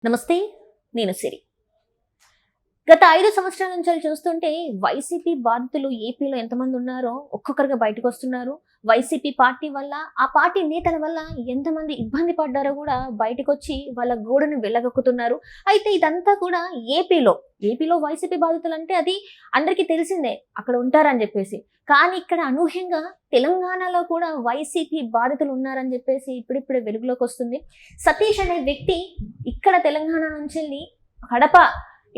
నమస్తే, నేను సిరి. గత 5 సంవత్సరాల నుంచి చూస్తుంటే వైసీపీ బాధితులు ఏపీలో ఎంతమంది ఉన్నారో ఒక్కొక్కరుగా బయటకు వస్తున్నారు. వైసీపీ పార్టీ వల్ల, ఆ పార్టీ నేతల వల్ల ఎంతమంది ఇబ్బంది పడ్డారో కూడా బయటకు వచ్చి వాళ్ళ గోడును వెళ్ళగక్కుతున్నారు. అయితే ఇదంతా కూడా ఏపీలో వైసీపీ బాధితులు అంటే అది అందరికీ తెలిసిందే, అక్కడ ఉంటారని చెప్పేసి. కానీ ఇక్కడ అనూహ్యంగా తెలంగాణలో కూడా వైసీపీ బాధితులు ఉన్నారని చెప్పేసి ఇప్పుడిప్పుడే వెలుగులోకి వస్తుంది. సతీష్ అనే వ్యక్తి ఇక్కడ తెలంగాణ నుంచి వెళ్ళి కడప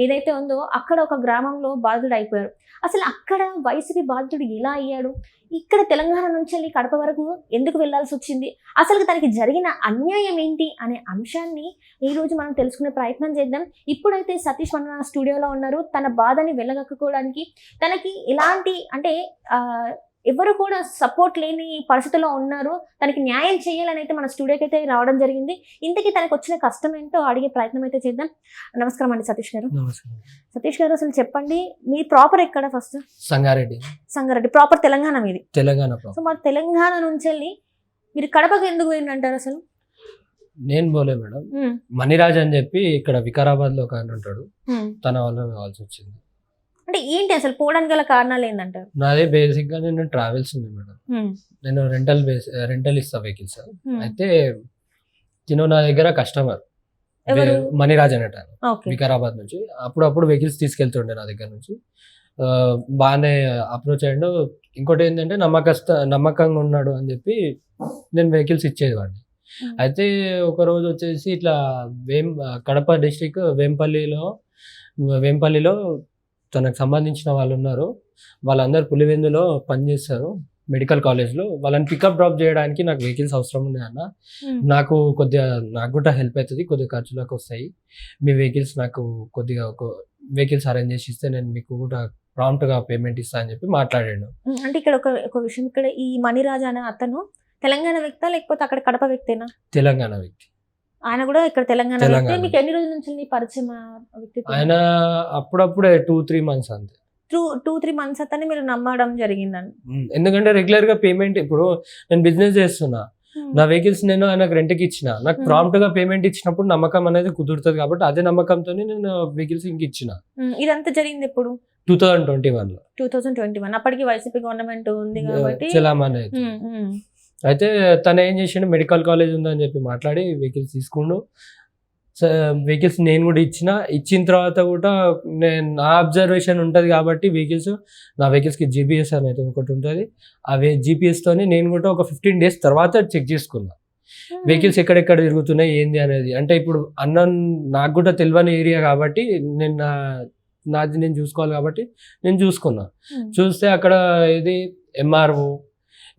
ఏదైతే ఉందో అక్కడ ఒక గ్రామంలో బాధితుడు అయిపోయారు. అసలు అక్కడ వైసీపీ బాధితుడు ఎలా అయ్యాడు, ఇక్కడ తెలంగాణ నుంచి వెళ్ళి కడప వరకు ఎందుకు వెళ్లాల్సి వచ్చింది, అసలు తనకి జరిగిన అన్యాయం ఏంటి అనే అంశాన్ని ఈ రోజు మనం తెలుసుకునే ప్రయత్నం చేద్దాం. ఇప్పుడైతే సతీష్ మన స్టూడియోలో ఉన్నారు. తన బాధని వెళ్ళగక్కుకోవడానికి, తనకి ఎలాంటి అంటే ఎవరు కూడా సపోర్ట్ లేని పరిస్థితుల్లో ఉన్నారు, తనకి న్యాయం చేయాలని అయితే మన స్టూడియోకి అయితే రావడం జరిగింది. ఇంతకీ తనకు వచ్చిన కష్టం ఏంటో అడిగే ప్రయత్నం అయితే చేద్దాం. నమస్కారం అండి సతీష్ గారు. సతీష్ గారు, అసలు చెప్పండి, మీ ప్రాపర్ ఎక్కడ? ఫస్ట్ సంగారెడ్డి ప్రాపర్ తెలంగాణ మీది? తెలంగాణ. సో మరి తెలంగాణ నుంచి వెళ్ళి మీరు కడపకి ఎందుకు పోయిందంటారు? అసలు నేను పోలే మేడం, మణిరాజ్ అని చెప్పి ఇక్కడ వికారాబాద్ లో ఒక ఆయన ఉంటాడు, తన వల్ల కావాల్సి వచ్చింది. అంటే ఏంటి అసలు పోవడానికి గల కారణాలు ఏంటంటారు? నాదే బేసిక్ గా నేను ట్రావెల్స్ ఉంది మేడం, నేను రెంటల్ ఇస్తా వెహికల్స్. అయితే తిను నా దగ్గర కస్టమర్ మణిరాజ్ అనేట వికారాబాద్ నుంచి అప్పుడప్పుడు వెహికల్స్ తీసుకెళ్తుండే నా దగ్గర నుంచి. బాగానే అప్రోచ్ అయ్యాడు. ఇంకోటి ఏంటంటే నమ్మకంగా ఉన్నాడు అని చెప్పి నేను వెహికల్స్ ఇచ్చేవాడిని. అయితే ఒక రోజు వచ్చేసి ఇట్లా కడప డిస్ట్రిక్ట్ వేంపల్లిలో తనకు సంబంధించిన వాళ్ళు ఉన్నారు, వాళ్ళందరూ పులివెందులో పనిచేస్తారు మెడికల్ కాలేజ్లో. వాళ్ళని పికప్ డ్రాప్ చేయడానికి నాకు వెహికల్స్ అవసరం ఉన్నాయి అన్న, నాకు కూడా హెల్ప్ అవుతుంది, కొద్దిగా ఖర్చులకు వస్తాయి, మీ వెహికల్స్ నాకు కొద్దిగా ఒక వెహికల్స్ అరేంజ్ చేసి ఇస్తే నేను మీకు కూడా ప్రాంప్ట్గా పేమెంట్ ఇస్తా అని చెప్పి మాట్లాడాను. అంటే ఇక్కడ ఒక విషయం, ఇక్కడ ఈ మణిరాజ్ అనే అతను తెలంగాణ వ్యక్తా లేకపోతే అక్కడ కడప వ్యక్తేనా? తెలంగాణ వ్యక్తి. ఆయన కూడా ఇక్కడ తెలంగాణ. మీకు ఎన్ని రోజుల నుంచి పరిచయం వ్యక్తి? ఆయన అప్పుడప్పుడే 2-3 months అంతే. 2-3 months అతన్ని మీరు నమ్మడం జరిగిందండి? ఎందుకంటే రెగ్యులర్ గా పేమెంట్, ఇప్పుడు నేను బిజినెస్ చేస్తున్నా, నా వెహికల్స్ నేను ఆయనకు రెంట్కి ఇచ్చిన, నాకు ప్రాంప్ట్ గా పేమెంట్ ఇచ్చినప్పుడు నమ్మకం అనేది కుదురుతుంది కాబట్టి అదే నమ్మకంతో నేను వెహికల్స్ ఇంక ఇచ్చిన. ఇదంతా జరిగింది ఎప్పుడు? 2021. అప్పటికి వైసీపీ గవర్నమెంట్ ఉంది కాబట్టి చలామణి. అయితే తను ఏం చేసిండు, మెడికల్ కాలేజ్ ఉందని చెప్పి మాట్లాడి వెహికల్స్ తీసుకుండు. వెహికల్స్ నేను కూడా ఇచ్చిన తర్వాత కూడా నా అబ్జర్వేషన్ ఉంటుంది కాబట్టి నా వెహికల్స్కి జీపీఎస్ అనేది ఒకటి ఉంటుంది. అవి జీపీఎస్తోని నేను కూడా ఒక 15 days తర్వాత చెక్ చేసుకున్నా వెహికల్స్ ఎక్కడెక్కడ తిరుగుతున్నాయి ఏంది అనేది. అంటే ఇప్పుడు నాకు కూడా తెలియని ఏరియా కాబట్టి నాది నేను చూసుకోవాలి కాబట్టి నేను చూసుకున్నా. చూస్తే అక్కడ ఇది ఎంఆర్ఓ,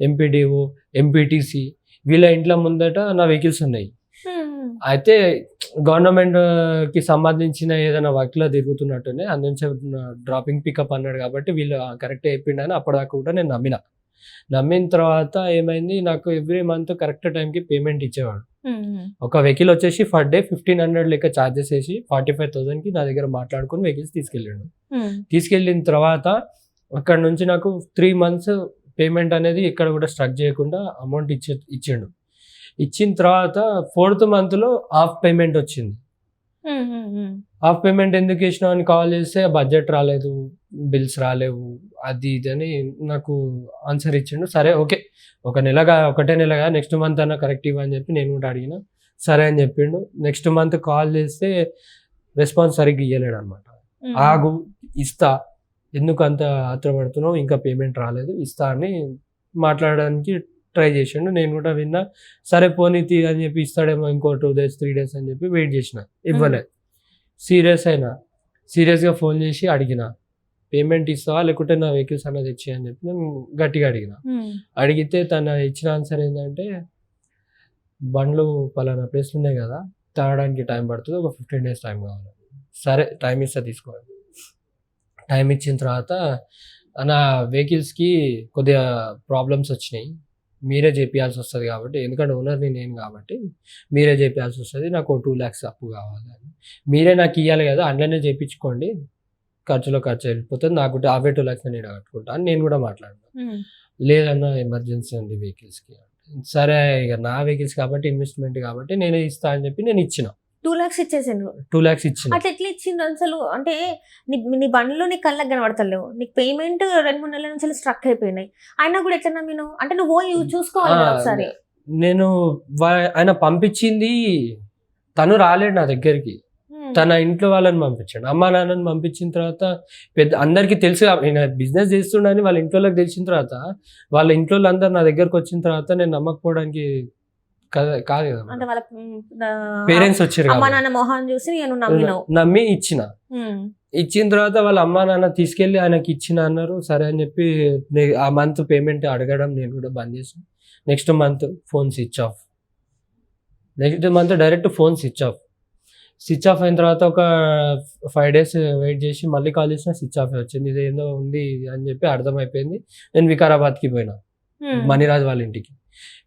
ఎంపీడీఓ, ఎంపీటీసీ వీళ్ళ ఇంట్లో ముందట నా వెహికల్స్ ఉన్నాయి. అయితే గవర్నమెంట్ కి సంబంధించిన ఏదైనా వర్క్ లో తిరుగుతున్నట్టునే అందులో డ్రాపింగ్ పికప్ అన్నాడు కాబట్టి వీళ్ళు కరెక్ట్ చెప్పిండని అప్పటిదాకా కూడా నేను నమ్మిన తర్వాత ఏమైంది, నాకు ఎవ్రీ మంత్ కరెక్ట్ టైంకి పేమెంట్ ఇచ్చేవాడు. ఒక వెహికల్ వచ్చేసి పర్ డే 1500 లెక్క ఛార్జెస్ వేసి 45,000 కి నా దగ్గర మాట్లాడుకుని వెహికల్స్ తీసుకెళ్ళిన తర్వాత అక్కడ నుంచి నాకు 3 months పేమెంట్ అనేది ఇక్కడ కూడా స్ట్రక్ చేయకుండా అమౌంట్ ఇచ్చిండు. ఇచ్చిన తర్వాత 4th month హాఫ్ పేమెంట్ వచ్చింది. హాఫ్ పేమెంట్ ఎందుకు ఇచ్చినావు అని కాల్ చేస్తే బడ్జెట్ రాలేదు, బిల్స్ రాలేవు, అది ఇది అని నాకు ఆన్సర్ ఇచ్చిండు. సరే ఓకే, ఒకటే నెలగా నెక్స్ట్ మంత్ అన్న కరెక్ట్ ఇవ్వని చెప్పి నేను కూడా అడిగిన. సరే అని చెప్పిండు. నెక్స్ట్ మంత్ కాల్ చేస్తే రెస్పాన్స్ సరిగ్గా ఇవ్వలేడు అనమాట. ఆగు, ఇస్తా, ఎందుకు అంత ఆత్రపడుతున్నావు, ఇంకా పేమెంట్ రాలేదు, ఇస్తా అని మాట్లాడడానికి ట్రై చేసిండు. నేను కూడా విన్నా. సరే పోనీ అని చెప్పి ఇస్తాడేమో ఇంకో 2 days 3 days అని చెప్పి వెయిట్ చేసిన. ఇవ్వలే. సీరియస్గా ఫోన్ చేసి అడిగిన, పేమెంట్ ఇస్తావా లేకుంటే నా వెహికల్స్ అన్నది ఇచ్చి అని చెప్పి నేను గట్టిగా అడిగితే తన ఇచ్చిన ఆన్సర్ ఏంటంటే, బండ్లు పలానా ప్లేస్లు ఉన్నాయి కదా, తాగడానికి టైం పడుతుంది, ఒక 15 days టైం కావాలి. సరే టైం ఇస్తా, తీసుకోవాలి. టైం ఇచ్చిన తర్వాత నా వెహికల్స్కి కొద్దిగా ప్రాబ్లమ్స్ వచ్చినాయి, మీరే చేపియాల్సి వస్తుంది కాబట్టి, ఎందుకంటే ఓనర్ని నేను కాబట్టి మీరే చేపియాల్సి వస్తుంది, నాకు 2 lakhs అప్పు కావాలి అని, మీరే నాకు ఇవ్వాలి కదా, అందులోనే చేయించుకోండి, ఖర్చు వెళ్ళిపోతుంది, నాకు అవే 2 lakhs నేను కట్టుకుంటా అని నేను కూడా మాట్లాడినా. లేదన్నా ఎమర్జెన్సీ ఉంది వెహికల్స్కి. సరే ఇక నా వెహికల్స్ కాబట్టి ఇన్వెస్ట్మెంట్ కాబట్టి నేనే ఇస్తా అని చెప్పి నేను ఇచ్చిన. 2 lakhs ఇచ్చేసిండ్రు. 2 lakhs ఇచ్చిన. అట్లా ఎట్లా ఇచ్చిండ్రు అసలు? అంటే నీ బండ్లు నీ కళ్ళకి కనబడతలేవు, నీకు పేమెంట్ 2-3 నెలల నుంచి స్ట్రక్ అయిపోయినాయి, అయినా కూడా ఎట్లా నమ్మిను? అంటే నువ్వు పోయి చూసుకోవాలి కదా ఒకసారి. నేను ఆయన పంపించింది, తను రాలేడు నా దగ్గరికి, తన ఇంట్లో వాళ్ళని పంపించాడు, అమ్మా నాన్నని పంపించిన తర్వాత అందరికీ తెలుసు నేను బిజినెస్ చేస్తుండని వాళ్ళ ఇంట్లో వాళ్ళకి తెలిసిన తర్వాత వాళ్ళ ఇంట్లో అందరు నా దగ్గరకు వచ్చిన తర్వాత నేను నమ్మకపోవడానికి కాదు కదా. అంటే వాళ్ళ పేరెంట్స్ వచ్చారు, అమ్మా నాన్న మొహాన్ని చూసి నేను నమ్మి ఇచ్చిన తర్వాత వాళ్ళ అమ్మా నాన్న తీసుకెళ్లి ఆయనకి ఇచ్చిన అన్నారు. సరే అని చెప్పి ఆ మంత్ పేమెంట్ అడగడం నేను కూడా బంద్ చేసాను. Next month phone switch off, next month direct phone switch off అయిన తర్వాత ఒక 5 days వెయిట్ చేసి మళ్ళీ కాల్ చేసిన స్విచ్ ఆఫ్ వచ్చింది. ఇది ఏందో ఉంది అని చెప్పి అర్థమైపోయింది. నేను వికారాబాద్కి పోయినా, మణిరాజ్ వాళ్ళ ఇంటికి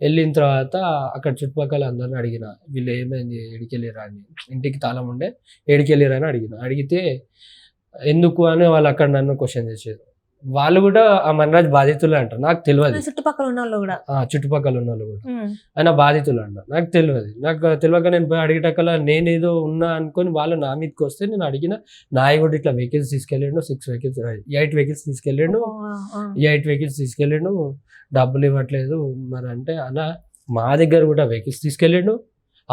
వెళ్ళిన తర్వాత అక్కడ చుట్టుపక్కల అందరిని అడిగిన, వీళ్ళు ఏమైంది, ఎడికెళ్ళిరా అని, ఇంటికి తాళం ఉండే ఎడికెళ్ళిరా అని అడిగితే ఎందుకు అని వాళ్ళు అక్కడ నన్ను క్వశ్చన్ చేసేది. వాళ్ళు కూడా ఆ మణిరాజ్ బాధితులే అంటారు, నాకు తెలియదు. చుట్టుపక్కల ఉన్న వాళ్ళు కూడా ఆయన బాధితులు అంటారు, నాకు తెలియక నేను పోయి అడిగేటక్కల నేనేదో ఉన్నా అనుకొని వాళ్ళు నా మీదకి వస్తే నేను అడిగిన, నాయి కూడా ఇట్లా వెహికల్స్ తీసుకెళ్ళిండు, 8 వెహికల్స్ తీసుకెళ్ళిండు, డబ్బులు ఇవ్వట్లేదు మరి అంటే, అలా మా దగ్గర కూడా వెహికల్స్ తీసుకెళ్ళిండు,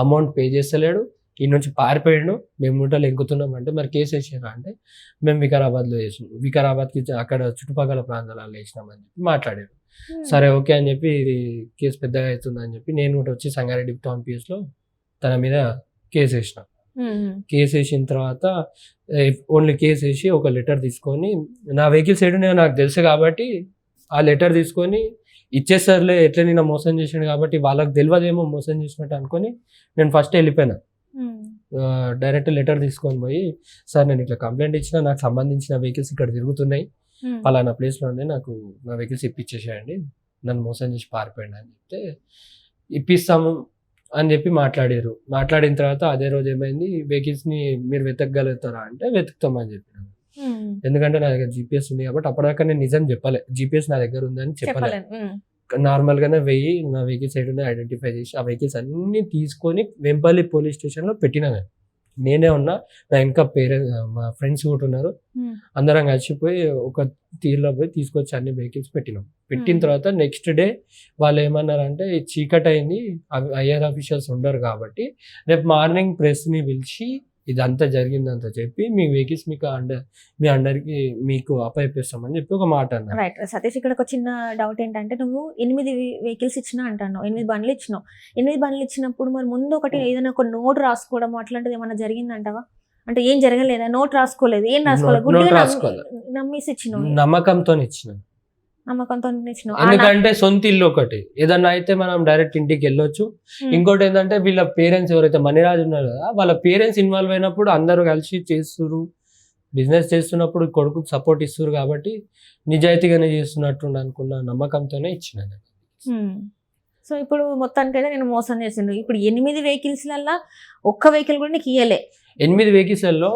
అమౌంట్ పే చేస్తలేడు, ఈ నుంచి పారిపోయాడు, మేము గుంటలు ఎంకుతున్నాం అంటే మరి కేసు వేసారా అంటే మేము వికారాబాద్లో వేసినాం, వికారాబాద్కి అక్కడ చుట్టుపక్కల ప్రాంతాలలో వేసినామని చెప్పి మాట్లాడారు. సరే ఓకే అని చెప్పి ఇది కేసు పెద్దగా అవుతుందని చెప్పి నేను కూడా వచ్చి సంగారెడ్డి టౌన్ పిఎస్లో తన మీద కేసు వేసిన. కేసు వేసిన తర్వాత ఓన్లీ కేసు వేసి ఒక లెటర్ తీసుకొని, నా వెహికల్స్ ఏడున్నాయో నాకు తెలుసు కాబట్టి ఆ లెటర్ తీసుకొని ఇచ్చేసారులే, ఎట్లా నేను మోసం చేసాను కాబట్టి వాళ్ళకి తెలియదేమో మోసం చేసినట్టు అనుకొని నేను ఫస్ట్ వెళ్ళిపోయినా. డైరెక్ట్ లెటర్ తీసుకొని పోయి, సార్ నేను ఇట్లా కంప్లైంట్ ఇచ్చిన, నాకు సంబంధించిన వెహికల్స్ ఇక్కడ తిరుగుతున్నాయి, పలానా ప్లేస్లో ఉండే, నాకు నా వెహికల్స్ ఇప్పించేసేయండి, నన్ను మోసం చేసి పారిపోయండి అని చెప్తే ఇప్పిస్తాము అని చెప్పి మాట్లాడారు. మాట్లాడిన తర్వాత అదే రోజు ఏమైంది, వెహికల్స్ని మీరు వెతకగలుగుతారా అంటే వెతుకుతామని చెప్పినాను. ఎందుకంటే నా దగ్గర జీపీఎస్ ఉంది కాబట్టి, అప్పటిదాకా నేను నిజం చెప్పలే, జీపీఎస్ నా దగ్గర ఉందని చెప్పలే. నార్మల్ గానే వెయ్యి నా వెహికల్స్ సైడ్ ఐడెంటిఫై చేసి ఆ వెహికల్స్ అన్ని తీసుకొని వెంపల్లి పోలీస్ స్టేషన్ లో పెట్టినా. నేనే ఉన్నా, నా ఇంకా మా ఫ్రెండ్స్ కూడా ఉన్నారు, అందరం కలిసిపోయి ఒక తీరులో పోయి తీసుకొచ్చి అన్ని వెహికల్స్ పెట్టిన తర్వాత నెక్స్ట్ డే వాళ్ళు ఏమన్నారంటే చీకటి అయింది, ఐఆర్ ఆఫీషియల్స్ ఉండరు కాబట్టి రేపు మార్నింగ్ ప్రెస్ని పిలిచి ఇదంతా జరిగిందంతా చెప్పి మీ వెహికల్స్ మీ అండర్కి మీకు అప్పయిస్తామని చెప్పి ఒక మాట అన్నారు. రైట్ సతీష్, ఇక్కడ ఒక చిన్న డౌట్ ఏంటంటే, నువ్వు 8 వెహికల్స్ ఇచ్చినా అంటాను, 8 బండ్లు ఇచ్చినావు. 8 బండ్లు ఇచ్చినప్పుడు మరి ముందు ఒకటి ఏదైనా ఒక నోట్ రాసుకోవడం అట్లాంటిది ఏమన్నా జరిగిందంటావా? అంటే ఏం జరగలేదా? నోట్ రాసుకోలేదు, ఏం రాసుకోలేదు, నమ్మేసి ఇచ్చినావు, నమ్మకంతో ఇచ్చినావు. ఎందుకంటే సొంత ఇల్లు ఒకటి, ఏదన్నా అయితే మనం డైరెక్ట్ ఇంటికి వెళ్ళొచ్చు. ఇంకోటి ఏంటంటే వీళ్ళ పేరెంట్స్ ఎవరైతే మణిరాజు ఉన్నారు కదా, వాళ్ళ పేరెంట్స్ ఇన్వాల్వ్ అయినప్పుడు అందరూ కలిసి చేస్తున్నారు, బిజినెస్ చేస్తున్నప్పుడు కొడుకు సపోర్ట్ ఇస్తారు కాబట్టి నిజాయితీగానే చేస్తున్నట్టు అనుకున్న నమ్మకంతోనే ఇచ్చిన. సో ఇప్పుడు మొత్తానికైతే నేను మోసం చేసిండు. ఇప్పుడు 8 వెహికల్స్లలో ఒక్క వెహికల్ కూడా నీకు ఇయ్యలే. 8 వెహికల్స్లలో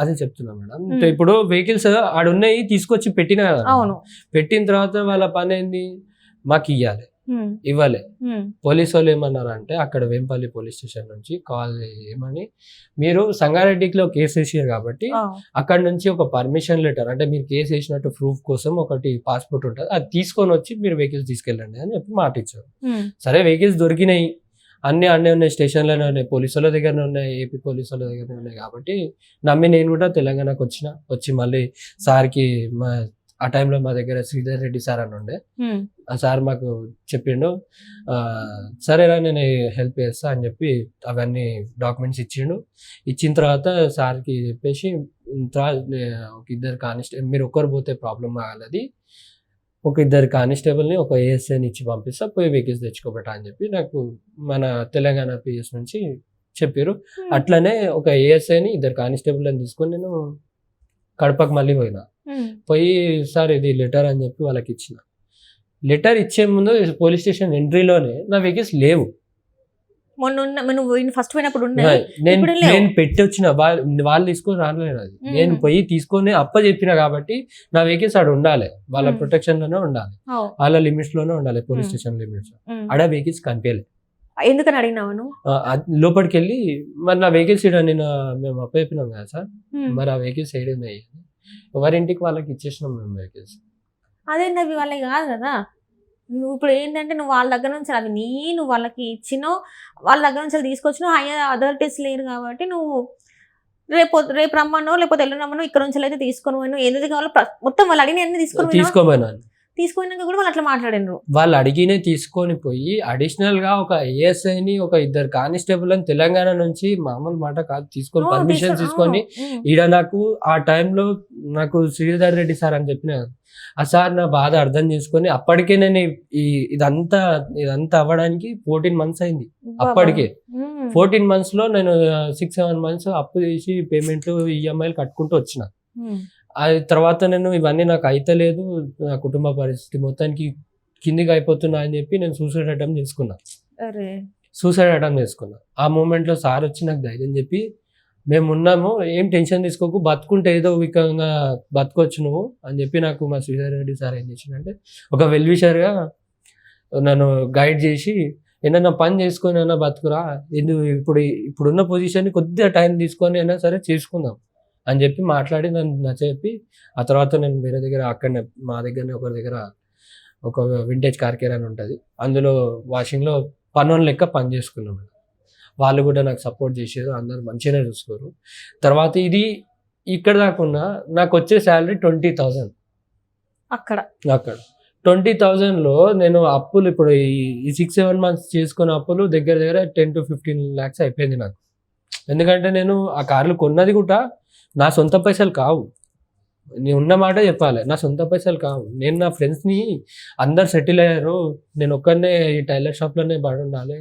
అదే చెప్తున్నా మేడం. ఇప్పుడు వెహికల్స్ ఆడున్నాయి తీసుకొచ్చి పెట్టినా కదా, పెట్టిన తర్వాత వాళ్ళ పని ఏంది, మాకు ఇవ్వలే. పోలీసు వాళ్ళు ఏమన్నారంటే అక్కడ వేంపల్లి పోలీస్ స్టేషన్ నుంచి కాల్ ఏమని, మీరు సంగారెడ్డిలో కేసు వేసారు కాబట్టి అక్కడ నుంచి ఒక పర్మిషన్ లెటర్, అంటే మీరు కేసు వేసినట్టు ప్రూఫ్ కోసం ఒకటి పాస్పోర్ట్ ఉంటుంది, అది తీసుకొని వచ్చి మీరు వెహికల్స్ తీసుకెళ్ళండి అని చెప్పి మాట ఇచ్చారు. సరే వెహికల్స్ దొరికినాయి, అన్నీ ఉన్నాయి, స్టేషన్లోనే ఉన్నాయి, పోలీసు వాళ్ళ దగ్గరనే ఉన్నాయి, ఏపీ పోలీసు వాళ్ళ దగ్గరనే ఉన్నాయి కాబట్టి నమ్మి నేను కూడా తెలంగాణకు వచ్చి మళ్ళీ సార్కి ఆ టైంలో మా దగ్గర శ్రీధర్ రెడ్డి సార్ అని ఉండే, ఆ సార్ మాకు చెప్పిండు, సరేరా నేను హెల్ప్ చేస్తా అని చెప్పి అవన్నీ డాక్యుమెంట్స్ ఇచ్చిన తర్వాత సార్కి చెప్పేసి ఒక 2 కానిస్టేబుల్, మీరు ఒక్కరు పోతే ప్రాబ్లం కాగలది, ఒక 2 కానిస్టేబుల్ని ఒక ఏఎస్ఐని ఇచ్చి పంపిస్తా, పోయి వెహికల్స్ తెచ్చుకోబెట్టా అని చెప్పి నాకు మన తెలంగాణ పిఎస్ నుంచి చెప్పారు. అట్లనే ఒక ఏఎస్ఐని 2 కానిస్టేబుల్ని తీసుకొని నేను కడపకు మళ్ళీ పోయి సార్ ఇది లెటర్ అని చెప్పి వాళ్ళకి ఇచ్చిన. లెటర్ ఇచ్చే ముందు పోలీస్ స్టేషన్ ఎంట్రీలోనే నా వెహికల్స్ లేవు. నేను పెట్టి వచ్చిన వాళ్ళు తీసుకొని రాలేదు, అది నేను పోయి తీసుకొని చెప్పిన కాబట్టి నా వెహికల్స్ ఆడ ఉండాలి, వాళ్ళ ప్రొటెక్షన్ లోనే ఉండాలి, వాళ్ళ లిమిట్స్ లోనే ఉండాలి, పోలీస్ స్టేషన్ లిమిట్స్. ఆడ వెహికల్స్ కనిపించలేదు. ఎందుకని అడిగినావు నువ్వు? లోపలికి వెళ్ళి మరి నా వెహికల్స్ ఇక్కడ నేను మేము అప్పయిపోయినాం కదా సార్, మరి ఆ వెహికల్స్ ఏడు ఉన్నాయి, ఎవరింటికి వాళ్ళకి ఇచ్చేసినాం మేము వెహికల్స్. అదేంటి అవి వాళ్ళకి కాదు కదా. నువ్వు ఇప్పుడు ఏంటంటే నువ్వు వాళ్ళ దగ్గర నుంచి అవి నువ్వు వాళ్ళకి ఇచ్చినావు, వాళ్ళ దగ్గర నుంచి తీసుకొచ్చినావు, హైయర్ అథారిటీస్ లేరు కాబట్టి నువ్వు రేపు రమ్మనో లేకపోతే ఎల్లుండి రమ్మనో ఇక్కడ నుంచి అయితే తీసుకొని పోయినావు. ఏదైతే కావాలో మొత్తం వాళ్ళు అడిగిన అన్ని తీసుకోపోయినాను. తీసుకున్నాక కూడా వాళ్ళు అట్లా మాట్లాడినారు. వాళ్ళు అడిగినే తీసుకొని పోయి అడిషనల్ గా ఒక ఏఎస్ఐని ఒక ఇద్దరు కానిస్టేబుల్ అని తెలంగాణ నుంచి మామూలు మాట కాదు తీసుకొని పర్మిషన్ తీసుకొని ఈడ నాకు ఆ టైంలో నాకు శ్రీధర్ రెడ్డి సార్ అని చెప్పిన ఆ సార్ నా బాధ అర్థం చేసుకొని అప్పటికే నేను ఇదంతా అవ్వడానికి 14 months అయింది. అప్పటికే 14 months లో నేను 6-7 months అప్పు చేసి పేమెంట్లు ఈఎంఐలు కట్టుకుంటూ వచ్చిన. అది తర్వాత నేను ఇవన్నీ నాకు అయితలేదు, నా కుటుంబ పరిస్థితి మొత్తానికి కిందికి అయిపోతున్నా అని చెప్పి నేను సూసైడ్ అటెంప్ట్ చేసుకున్నా. ఆ మూమెంట్లో సార్ వచ్చి నాకు ధైర్యం చెప్పి మేము ఉన్నాము, ఏం టెన్షన్ తీసుకోకు, బతుకుంటే ఏదో విధంగా బతకొచ్చు నువ్వు అని చెప్పి నాకు మా శ్రీధర్ రెడ్డి సార్ ఏం చేసిందంటే ఒక వెల్విషర్గా నన్ను గైడ్ చేసి ఏదైనా పని చేసుకొని అయినా బతుకురా, ఇప్పుడున్న పొజిషన్ని కొద్దిగా టైం తీసుకొని అయినా సరే చేసుకుందాం అని చెప్పి మాట్లాడి నన్ను నచ్చచెప్పి ఆ తర్వాత నేను వేరే దగ్గర అక్కడనే మా దగ్గరనే ఒకరి దగ్గర ఒక వింటేజ్ కార్ కేర్ అని ఉంటుంది, అందులో వాషింగ్లో పనుల లెక్క పని చేసుకున్నాం. వాళ్ళు కూడా నాకు సపోర్ట్ చేసారు, అందరూ మంచిగానే చూసుకోరు. తర్వాత ఇది ఇక్కడ కాకుండా నాకు వచ్చే శాలరీ 20,000 అక్కడ 20,000లో నేను అప్పులు ఇప్పుడు ఈ 6-7 months చేసుకున్న అప్పులు దగ్గర 10 to 15 lakhs అయిపోయింది నాకు. ఎందుకంటే నేను ఆ కార్లు కొన్నది కూడా నా సొంత పైసలు కావు, నేను ఉన్న మాట చెప్పాలి, నా సొంత పైసలు కావు. నేను నా ఫ్రెండ్స్ని అందరు సెటిల్ అయ్యారు, నేను ఒక్కడనే ఈ టైలర్ షాప్లోనే పడి ఉండాలి,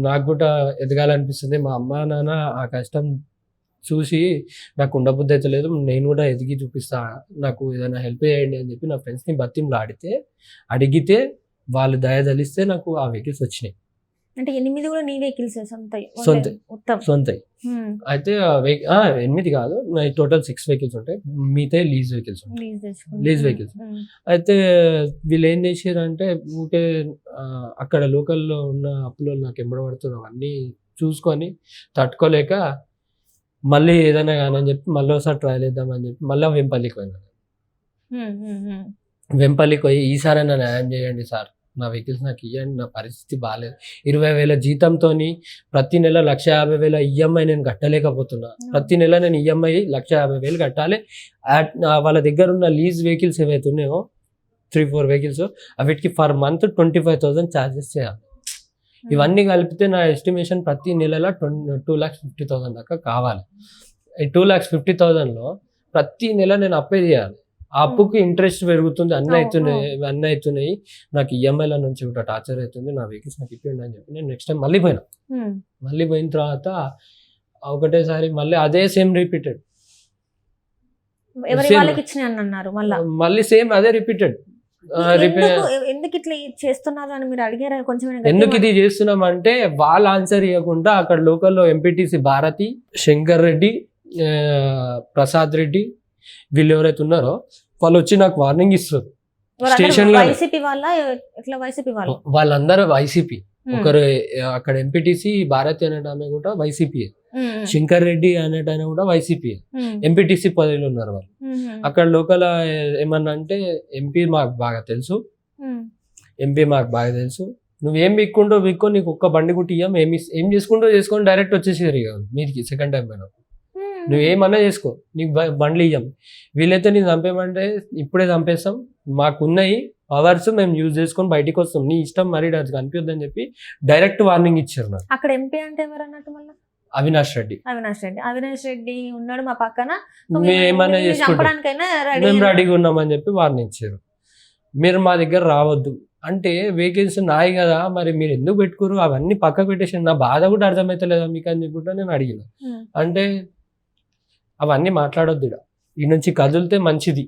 నాకు కూడా ఎదగాలనిపిస్తుంది. మా అమ్మ నాన్న ఆ కష్టం చూసి నాకు ఉండబుద్ధి అయితే లేదు, నేను కూడా ఎదిగి చూపిస్తా, నాకు ఏదైనా హెల్ప్ చేయండి అని చెప్పి నా ఫ్రెండ్స్ని బతిమలాడితే అడిగితే వాళ్ళు దయదలిస్తే నాకు ఆ వెహికల్స్ వచ్చినాయి. అంటే 8 కూడా నీ వెహికల్స్ సొంత. అయితే 8 కాదు, టోటల్ 6 వెహికల్స్ ఉంటాయి, మిగతా లీజ్ వెహికల్స్. అయితే వీళ్ళు ఏం చేశారు అంటే ఊకే అక్కడ లోకల్లో ఉన్న అప్పులో నాకు ఎంబడబడుతున్నారు అవన్నీ చూసుకొని తట్టుకోలేక మళ్ళీ ఏదైనా కానీ అని చెప్పి మళ్ళీ ఒకసారి ట్రయల్ వేద్దామని చెప్పి మళ్ళీ వెంపల్లికి పోయి ఈసారైనా న్యాయం చేయండి సార్, నా వెహికల్స్ నాకు ఇవ్వండి, నా పరిస్థితి బాగాలేదు, 20,000 జీతంతో ప్రతి నెల 150,000 ఈఎంఐ నేను కట్టలేకపోతున్నా, ప్రతి నెల నేను ఈఎంఐ 150,000 కట్టాలి. వాళ్ళ దగ్గర ఉన్న లీజ్ వెహికల్స్ ఏవైతే ఉన్నాయో 3-4 వెహికల్స్ వీటికి పర్ మంత్ 25,000 ఛార్జెస్ చేయాలి. ఇవన్నీ కలిపితే నా ఎస్టిమేషన్ ప్రతి నెలలో 2,50,000 దాకా కావాలి. ఈ 2,50,000లో ప్రతి నెల నేను అప్పే చేయాలి. ఆ అప్పుకి ఇంట్రెస్ట్ పెరుగుతుంది, అన్నీ అవుతున్నాయి, నాకు ఈఎంఐల నుంచి కూడా టార్చర్ అవుతుంది, నా వెహికల్స్ నాకు ఇప్పిండి అని చెప్పి నేను నెక్స్ట్ టైం మళ్ళీ పోయిన తర్వాత ఒకటేసారి మళ్ళీ అదే సేమ్ రిపీటెడ్, మళ్ళీ సేమ్ అదే రిపీటెడ్. ఎందుకు ఇట్లా చేస్తున్నారు అని మీరు అడిగారా? కొంచెం ఎందుకు ఇది చేస్తున్నాం అంటే వాళ్ళు ఆన్సర్ ఇవ్వకుండా అక్కడ లోకల్లో ఎంపీటీసీ భారతి, శంకర్ రెడ్డి, ప్రసాద్ రెడ్డి వీళ్ళు ఎవరైతే ఉన్నారో వాళ్ళు వచ్చి నాకు వార్నింగ్ ఇస్తారు స్టేషన్ లో. వాళ్ళందరూ వైసీపీ. ఒకరు అక్కడ ఎంపీటీసీ భారతి అనేటామె కూడా వైసీపీ, శంకర్ రెడ్డి అనేటాయన కూడా వైసీపీ, ఎంపీటీసీ పదవిలో ఉన్నారు వాళ్ళు. అక్కడ లోకల్ ఏమన్నా అంటే ఎంపీ మాకు బాగా తెలుసు, నువ్వేం బిక్కు నీకు ఒక్క బండి కుట్టి ఏం చేసుకొని డైరెక్ట్ వచ్చేసారు ఇక మీదికి సెకండ్ టైం పోయినా, నువ్వేమన్నా చేసుకో, నీకు బండ్లు ఇయ్యం, వీళ్ళైతే నేను చంపేయమంటే ఇప్పుడే చంపేస్తాం, మాకున్నాయి పవర్స్ మేము యూజ్ చేసుకొని బయటికి వస్తాం, నీ ఇష్టం మరి అది కనిపిద్దని చెప్పి డైరెక్ట్ వార్నింగ్ ఇచ్చారు నాకు. అక్కడ ఎంపీ అంటే ఎవరు అన్నట్టు? మళ్ళీ అవినాష్ రెడ్డి ఉన్నాడు మా పక్కన, మేమేమన్నా చేసుకుంటాం, మేము రెడీగా ఉన్నామని చెప్పి వార్నింగ్ ఇచ్చారు. మీరు మా దగ్గర రావద్దు అంటే వెహికల్స్ నాయి కదా, మరి మీరు ఎందుకు పెట్టుకోరు, అవన్నీ పక్కకు పెట్టేసి నా బాధ కూడా అర్థమైతే లేదా మీకు అని చెప్పి నేను అడిగిన. అంటే అవన్నీ మాట్లాడొద్దు, ఈ నుంచి కదిలితే మంచిది,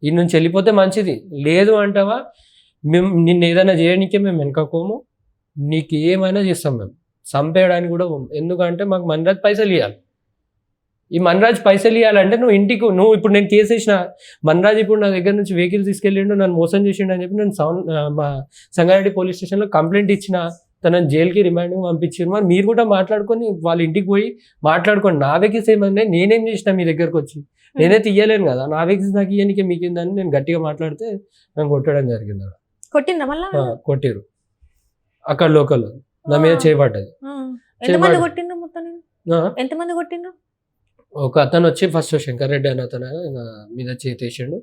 ఈ నుంచి వెళ్ళిపోతే మంచిది, లేదు అంటావా మేము నిన్ను ఏదైనా చేయడానికే మేము వెనకపోము, నీకు ఏమైనా చేస్తాం, మేము చంపేయడానికి కూడా పోము, ఎందుకంటే మాకు మన్రాజ్ పైసలు ఇవ్వాలి, ఈ మన్రాజ్ పైసలు ఇవ్వాలంటే నువ్వు ఇప్పుడు నేను కేసు వేసిన, మన్రాజ్ ఇప్పుడు నా దగ్గర నుంచి వెహికల్ తీసుకెళ్ళిండు, నన్ను మోసం చేసిండు అని చెప్పి నేను మా సంగారెడ్డి పోలీస్ స్టేషన్లో కంప్లైంట్ ఇచ్చిన, తనని జైలుకి రిమాండింగ్ పంపించారు. మరి మీరు కూడా మాట్లాడుకొని వాళ్ళ ఇంటికి పోయి మాట్లాడుకోండి. నా వెహికల్స్ ఏమన్నా నేనేం చేసిన మీ దగ్గరకు వచ్చి, నేనే తీయలేను కదా, నా వెహికల్స్ నాకు ఇయ్యనికే మీకేందని నేను గట్టిగా మాట్లాడితే నన్ను కొట్టడం జరిగింది. కొట్టిండ్రా మళ్ళా? కొట్టిరు అక్కడ లోకల్, నా మీద చేయబడ్డది. ఎంతమంది కొట్టిండ్రు మొత్తం? ఎంతమంది కొట్టిండ్రు? ఒక అతను వచ్చి ఫస్ట్ శంకర్ రెడ్డి అని అతను నా మీద చేసేసిండు.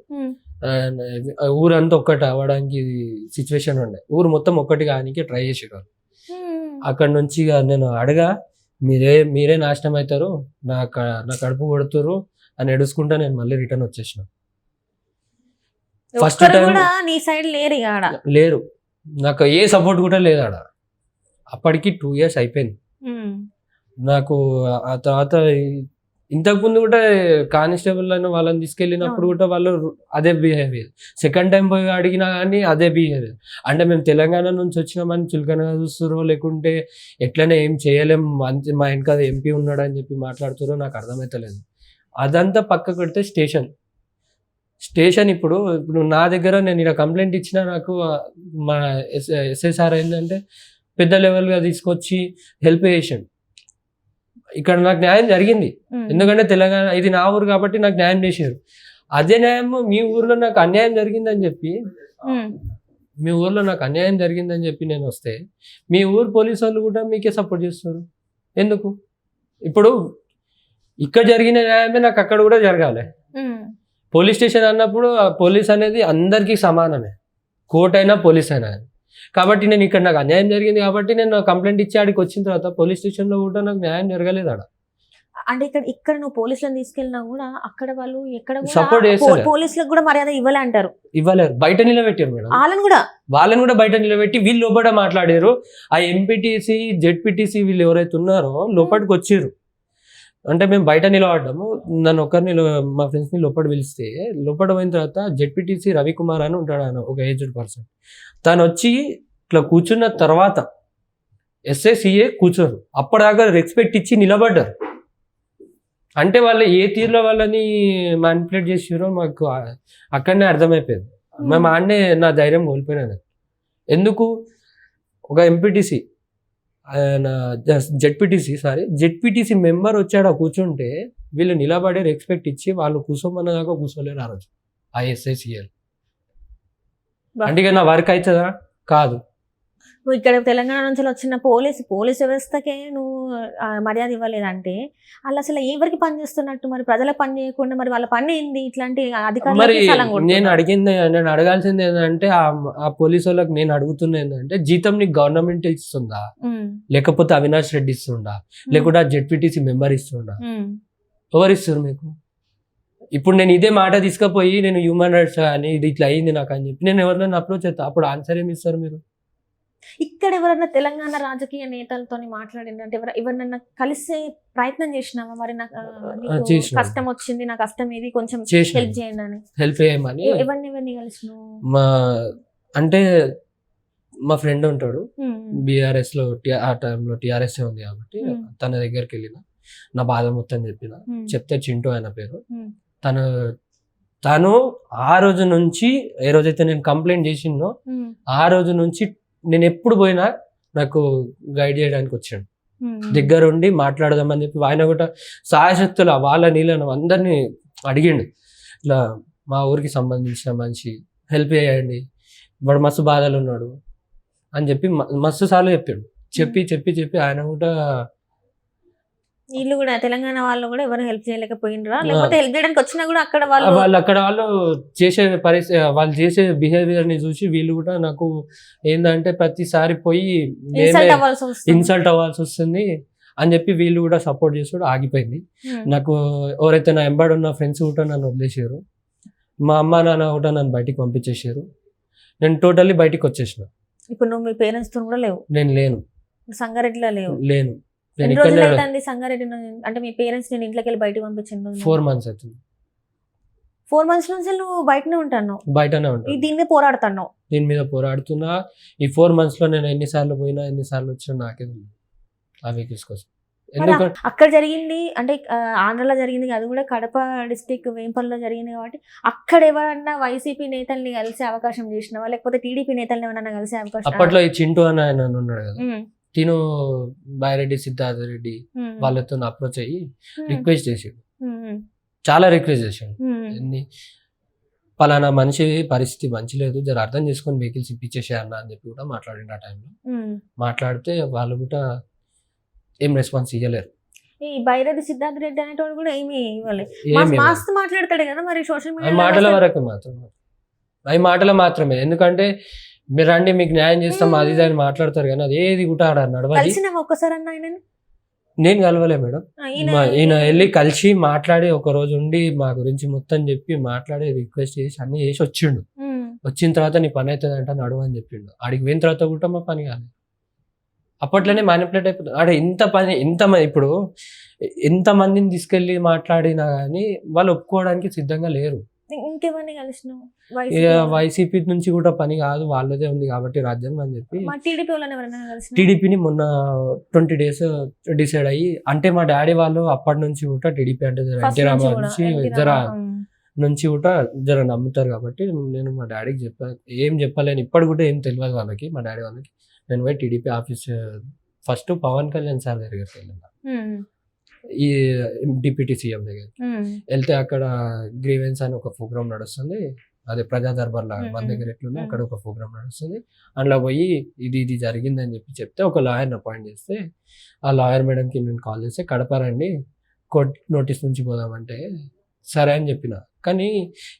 ఊరంతా ఒక్కటి అవ్వడానికి సిచ్యువేషన్ ఉండే, ఊరు మొత్తం ఒక్కటి కానికి ట్రై చేసేవారు. అక్కడ నుంచి ఇక నేను అడగా, మీరే నాశనం అవుతారు, నా కడుపు కొడుతురు అని ఎడుచుకుంటా నేను మళ్ళీ రిటర్న్ వచ్చేసిన. ఫస్ట్ టైం నీ సైడ్ లేరు ఇక ఆడ? లేరు, నాకు ఏ సపోర్ట్ కూడా లేదు ఆడ. అప్పటికి 2 years అయిపోయింది నాకు. ఆ తర్వాత ఇంతకుముందు కూడా కానిస్టేబుల్ అని వాళ్ళని తీసుకెళ్ళినప్పుడు కూడా వాళ్ళు అదే బిహేవియర్. సెకండ్ టైం పోయి అడిగినా కానీ అదే బిహేవియర్. అంటే మేము తెలంగాణ నుంచి వచ్చినామని చులకనగా చూస్తారో, లేకుంటే ఎట్లనే ఏం చేయలేం, మంచి మా వెనక ఎంపీ ఉన్నాడు అని చెప్పి మాట్లాడుతారో నాకు అర్థమవుతలేదు. అదంతా పక్కకు పెడితే స్టేషన్ ఇప్పుడు నా దగ్గర నేను ఇలా కంప్లైంట్ ఇచ్చినా నాకు మా ఎస్ఐసార్ ఏంటంటే పెద్ద లెవెల్గా తీసుకొచ్చి హెల్ప్ చేసాడు. ఇక్కడ నాకు న్యాయం జరిగింది, ఎందుకంటే తెలంగాణ ఇది నా ఊరు కాబట్టి నాకు న్యాయం చేశారు. అదే న్యాయం మీ ఊర్లో నాకు అన్యాయం జరిగిందని చెప్పి నేను వస్తే మీ ఊరు పోలీసు వాళ్ళు కూడా మీకే సపోర్ట్ చేస్తారు. ఎందుకు? ఇప్పుడు ఇక్కడ జరిగిన న్యాయమే నాకు అక్కడ కూడా జరగాలి. పోలీస్ స్టేషన్ అన్నప్పుడు పోలీస్ అనేది అందరికీ సమానమే, కోర్ట్ అయినా పోలీస్ అయినా. కాబట్టి నేను ఇక్కడ నాకు అన్యాయం జరిగింది కాబట్టి నేను కంప్లైంట్ ఇచ్చి ఆడికి వచ్చిన తర్వాత పోలీస్ స్టేషన్ లో కూడా నాకు న్యాయం జరగలేదు ఆడ. అంటే ఇక్కడ నువ్వు పోలీసులను తీసుకెళ్ళినా కూడా అక్కడ వాళ్ళు ఎక్కడ సపోర్ట్ చేస్తారు, పోలీసులకు కూడా మర్యాద ఇవ్వలే అంటారు. ఇవ్వలేరు, బయట నిలబెట్టారు మేడం. వాళ్ళని కూడా బయట నిలబెట్టి వీళ్ళు లోపల మాట్లాడారు. ఆ ఎంపీటీసీ జెడ్పీటీసీ వీళ్ళు ఎవరైతే ఉన్నారో లోపలికి వచ్చారు. అంటే మేము బయట నిలబడ్డాము, నన్ను ఒకరిని మా ఫ్రెండ్స్ని లోపల పిలిస్తే లోపల పోయిన తర్వాత జెడ్పీటీసీ రవికుమార్ అని ఉంటాడు, ఆయన ఒక ఏజ్డ్ పర్సన్. తను వచ్చి ఇట్లా కూర్చున్న తర్వాత ఎస్ఐసిఏ కూర్చోరు, అప్పటిదాకా రెస్పెక్ట్ ఇచ్చి నిలబడ్డారు. అంటే వాళ్ళు ఏ తీరులో వాళ్ళని మ్యానిపులేట్ చేసారో మాకు అక్కడనే అర్థమైపోయింది. మేము ఆడనే నా ధైర్యం కోల్పోయినాను. ఎందుకు? ఒక ఎంపీటీసీ జెడ్పీటీసీ మెంబర్ వచ్చాడు కూర్చుంటే వీళ్ళు నిలబడే రెస్పెక్ట్ ఇచ్చి వాళ్ళు కూర్చోమన్నదాకా కూర్చోలేరు ఆ రోజు ఆ ఎస్ఐసిఎల్. అంటే ఇక నా వర్క్ అవుతుందా? కాదు. నువ్వు ఇక్కడ తెలంగాణ నుంచి వచ్చిన పోలీస్ వ్యవస్థకే నువ్వు మర్యాద ఇవ్వలేదంటే వాళ్ళు అసలు ఎవరికి పని చేస్తున్నట్టు? మరి ప్రజలకు పని చేయకుండా మరి వాళ్ళ పని ఏంది? ఇట్లాంటి అధికారులు నేను అడగాల్సింది ఏంటంటే ఆ పోలీసు వాళ్ళకి నేను అడుగుతున్నా ఏంటంటే జీతం నీకు గవర్నమెంట్ ఇస్తుందా, లేకపోతే అవినాష్ రెడ్డి ఇస్తుందా, లేకుంటే ఆ జెడ్పీటీసీ మెంబర్ ఇస్తుందా? ఎవరు ఇస్తారు మీకు? ఇప్పుడు నేను ఇదే మాట తీసుకుపోయి నేను హ్యూమన్ రైట్స్ అని ఇది ఇట్లా అయింది నాకు అని చెప్పి నేను ఎవరినైనా అప్రోచ్ అవుతా, అప్పుడు ఆన్సర్ ఏమి ఇస్తారు మీరు? ఇక్కడ ఎవరన్నా తెలంగాణ రాజకీయ నేతలతో మాట్లాడిందంటే ఎవరినన్నా కలిసే ప్రయత్నం చేసినావా? మరి నాకు కష్టం వచ్చింది, నా కష్టం ఇది, కొంచెం హెల్ప్ చేయండి అని. హెల్ప్ చేయమని ఎవరిని కలిసినావు? అంటే మా ఫ్రెండ్ ఉంటాడు బీఆర్ఎస్ లో, ఆ టైంలో టీఆర్ఎస్ ఉంది కాబట్టి తన దగ్గరికి వెళ్ళిన నా బాధ మొత్తం చెప్తే చింటూ ఆయన పేరు. తను ఆ రోజు నుంచి ఏ రోజైతే నేను కంప్లైంట్ చేసిందో ఆ రోజు నుంచి నేను ఎప్పుడు పోయినా నాకు గైడ్ చేయడానికి వచ్చాడు, దగ్గరుండి మాట్లాడదామని చెప్పి. ఆయన కూడా సాయశక్తుల వాళ్ళ నీళ్ళను అందరినీ అడిగిండు, ఇట్లా మా ఊరికి సంబంధించిన మనిషి హెల్ప్ చేయండి, వాడు మస్తు బాధలు ఉన్నాడు అని చెప్పి మస్తు సార్లు చెప్పాడు. చెప్పి ఆయన కూడా వీళ్ళు కూడా తెలంగాణ వాళ్ళు కూడా ఎవరు హెల్ప్ చేయలేకపోయినరా? లేకపోతే హెల్ప్ చేయడానికి వచ్చినా కూడా అక్కడ వాళ్ళు చేసే వాళ్ళు చేసే బిహేవియర్ ని చూసి వీళ్ళు కూడా నాకు ఏంటంటే ప్రతిసారి పోయి ఇన్సల్ట్ అవ్వాల్సి వస్తుంది అని చెప్పి వీళ్ళు కూడా సపోర్ట్ చేసి కూడా ఆగిపోయింది. నాకు ఎవరైతే నా ఎంబడి ఉన్న ఫ్రెండ్స్ కూడా నన్ను వదిలేసారు, మా అమ్మ నాన్న కూడా నన్ను బయటికి పంపించేసారు. నేను టోటల్లీ బయటికి వచ్చేసిన. ఇప్పుడు నువ్వు మీ పేరెంట్స్ తో కూడా లేవు? నేను లేను, సంగారెడ్డిలో లేను. సంగారెడ్డి అంటే మీ పేరెంట్స్ నేను ఇంట్లోకి వెళ్ళి బయటకు పంపించాను 4 months అవుతుంది. 4 months నుంచి నువ్వు బయటనే ఉంటాను? బయటనే ఉంటాను. దీని మీద పోరాడుతున్నావు? దీని మీద పోరాడుతున్నా. ఈ 4 months లో నేను ఎన్నిసార్లు పోయినా ఎన్నిసార్లు వచ్చినా నాకే ఆ వెహికల్స్ కోసం. అక్కడ జరిగింది అంటే ఆంధ్రలో జరిగింది, అది కూడా కడప డిస్టిక్ వేంపల్లిలో జరిగింది కాబట్టి అక్కడ ఎవరన్నా వైసీపీ నేతల్ని కలిసే అవకాశం చేసినావా, లేకపోతే టీడీపీ నేతల్ని ఎవరన్నా కలిసే అవకాశం? అప్పట్లో ఈ చింటూ అని ఆయన ఉన్నాడు కదా, తిను బాయిరెడ్డి సిద్ధార్థ రెడ్డి వాళ్ళతో అప్రోచ్ అయ్యి రిక్వెస్ట్ చేసాడు, చాలా రిక్వెస్ట్ చేసాడు. ఎన్ని పలానా మనిషి పరిస్థితి మంచి లేదు, జర అర్థం చేసుకొని వెహికల్స్ ఇప్పించేసే అన్న అని చెప్పి కూడా మాట్లాడిండు. ఆ టైంలో మాట్లాడితే వాళ్ళు కూడా ఏం రెస్పాన్స్ ఇవ్వలేరు. ఈ బైరెడ్డి సిద్ధార్థ రెడ్డి అనేటోడు కూడా ఏమి ఇవ్వాలి, ఏమి మస్తు మాట్లాడతాడు కదా మరి సోషల్ అవి మాటల మీడియా. వరకు మాత్రమే, అవి మాటలు మాత్రమే. ఎందుకంటే మీరు రండి మీకు న్యాయం చేస్తాం అది ఇది అని మాట్లాడతారు కానీ అది ఏది కూడా ఆడ నడవది. కలిసినావా ఒక్కసారి అన్న ఆయనని? నేను కలవలే మేడం. ఈయన వెళ్ళి కలిసి మాట్లాడి ఒక రోజు ఉండి మా గురించి మొత్తం చెప్పి మాట్లాడి రిక్వెస్ట్ చేసి అన్ని చేసి వచ్చిండు. వచ్చిన తర్వాత నీ పని అవుతుంది అంటే నడువు అని చెప్పిండు. ఆడికి పోయిన తర్వాత కూడా మా పని కాలేదు. అప్పట్లోనే మ్యానిపులేట్ అయిపోతుంది. ఆడ ఇప్పుడు ఎంత మందిని తీసుకెళ్ళి మాట్లాడినా కానీ వాళ్ళు ఒప్పుకోవడానికి సిద్ధంగా లేరు. ఇంకెవరిని కలిసినావు? వైసీపీ నుంచి కూడా పని కాదు, వాళ్ళదే ఉంది కాబట్టి రాజ్యం అని చెప్పి టీడీపీ వాళ్ళని ఎవరైనా కలిసినావా? టీడీపీని మొన్న 20 days డిసైడ్ అయ్యి, అంటే మా డాడీ వాళ్ళు అప్పటి నుంచి కూడా టీడీపీ అంటే ఎన్టీ రామారావు నుంచి కూడా జర నమ్ముతారు కాబట్టి నేను మా డాడీకి చెప్పాను. ఏం చెప్పలేను, ఇప్పటి కూడా ఏం తెలియదు వాళ్ళకి, మా డాడీ వాళ్ళకి. నేను పోయి TDP office first Pawan Kalyan sir దగ్గరికి వెళ్ళిన, ఈ డిప్యూటీ సీఎం దగ్గర వెళ్తే అక్కడ గ్రీవెన్స్ అని ఒక ప్రోగ్రామ్ నడుస్తుంది, అదే ప్రజా దర్బార్ లాగా మన దగ్గర ఎట్లుంది అక్కడ ఒక ప్రోగ్రామ్ నడుస్తుంది. అందులో పోయి ఇది జరిగిందని చెప్తే ఒక లాయర్ని అపాయింట్ చేస్తే, ఆ లాయర్ మేడంకి నేను కాల్ చేస్తే కడప రండి కోర్ట్ నోటీస్ నుంచి పోదామంటే సరే అని చెప్పిన. కానీ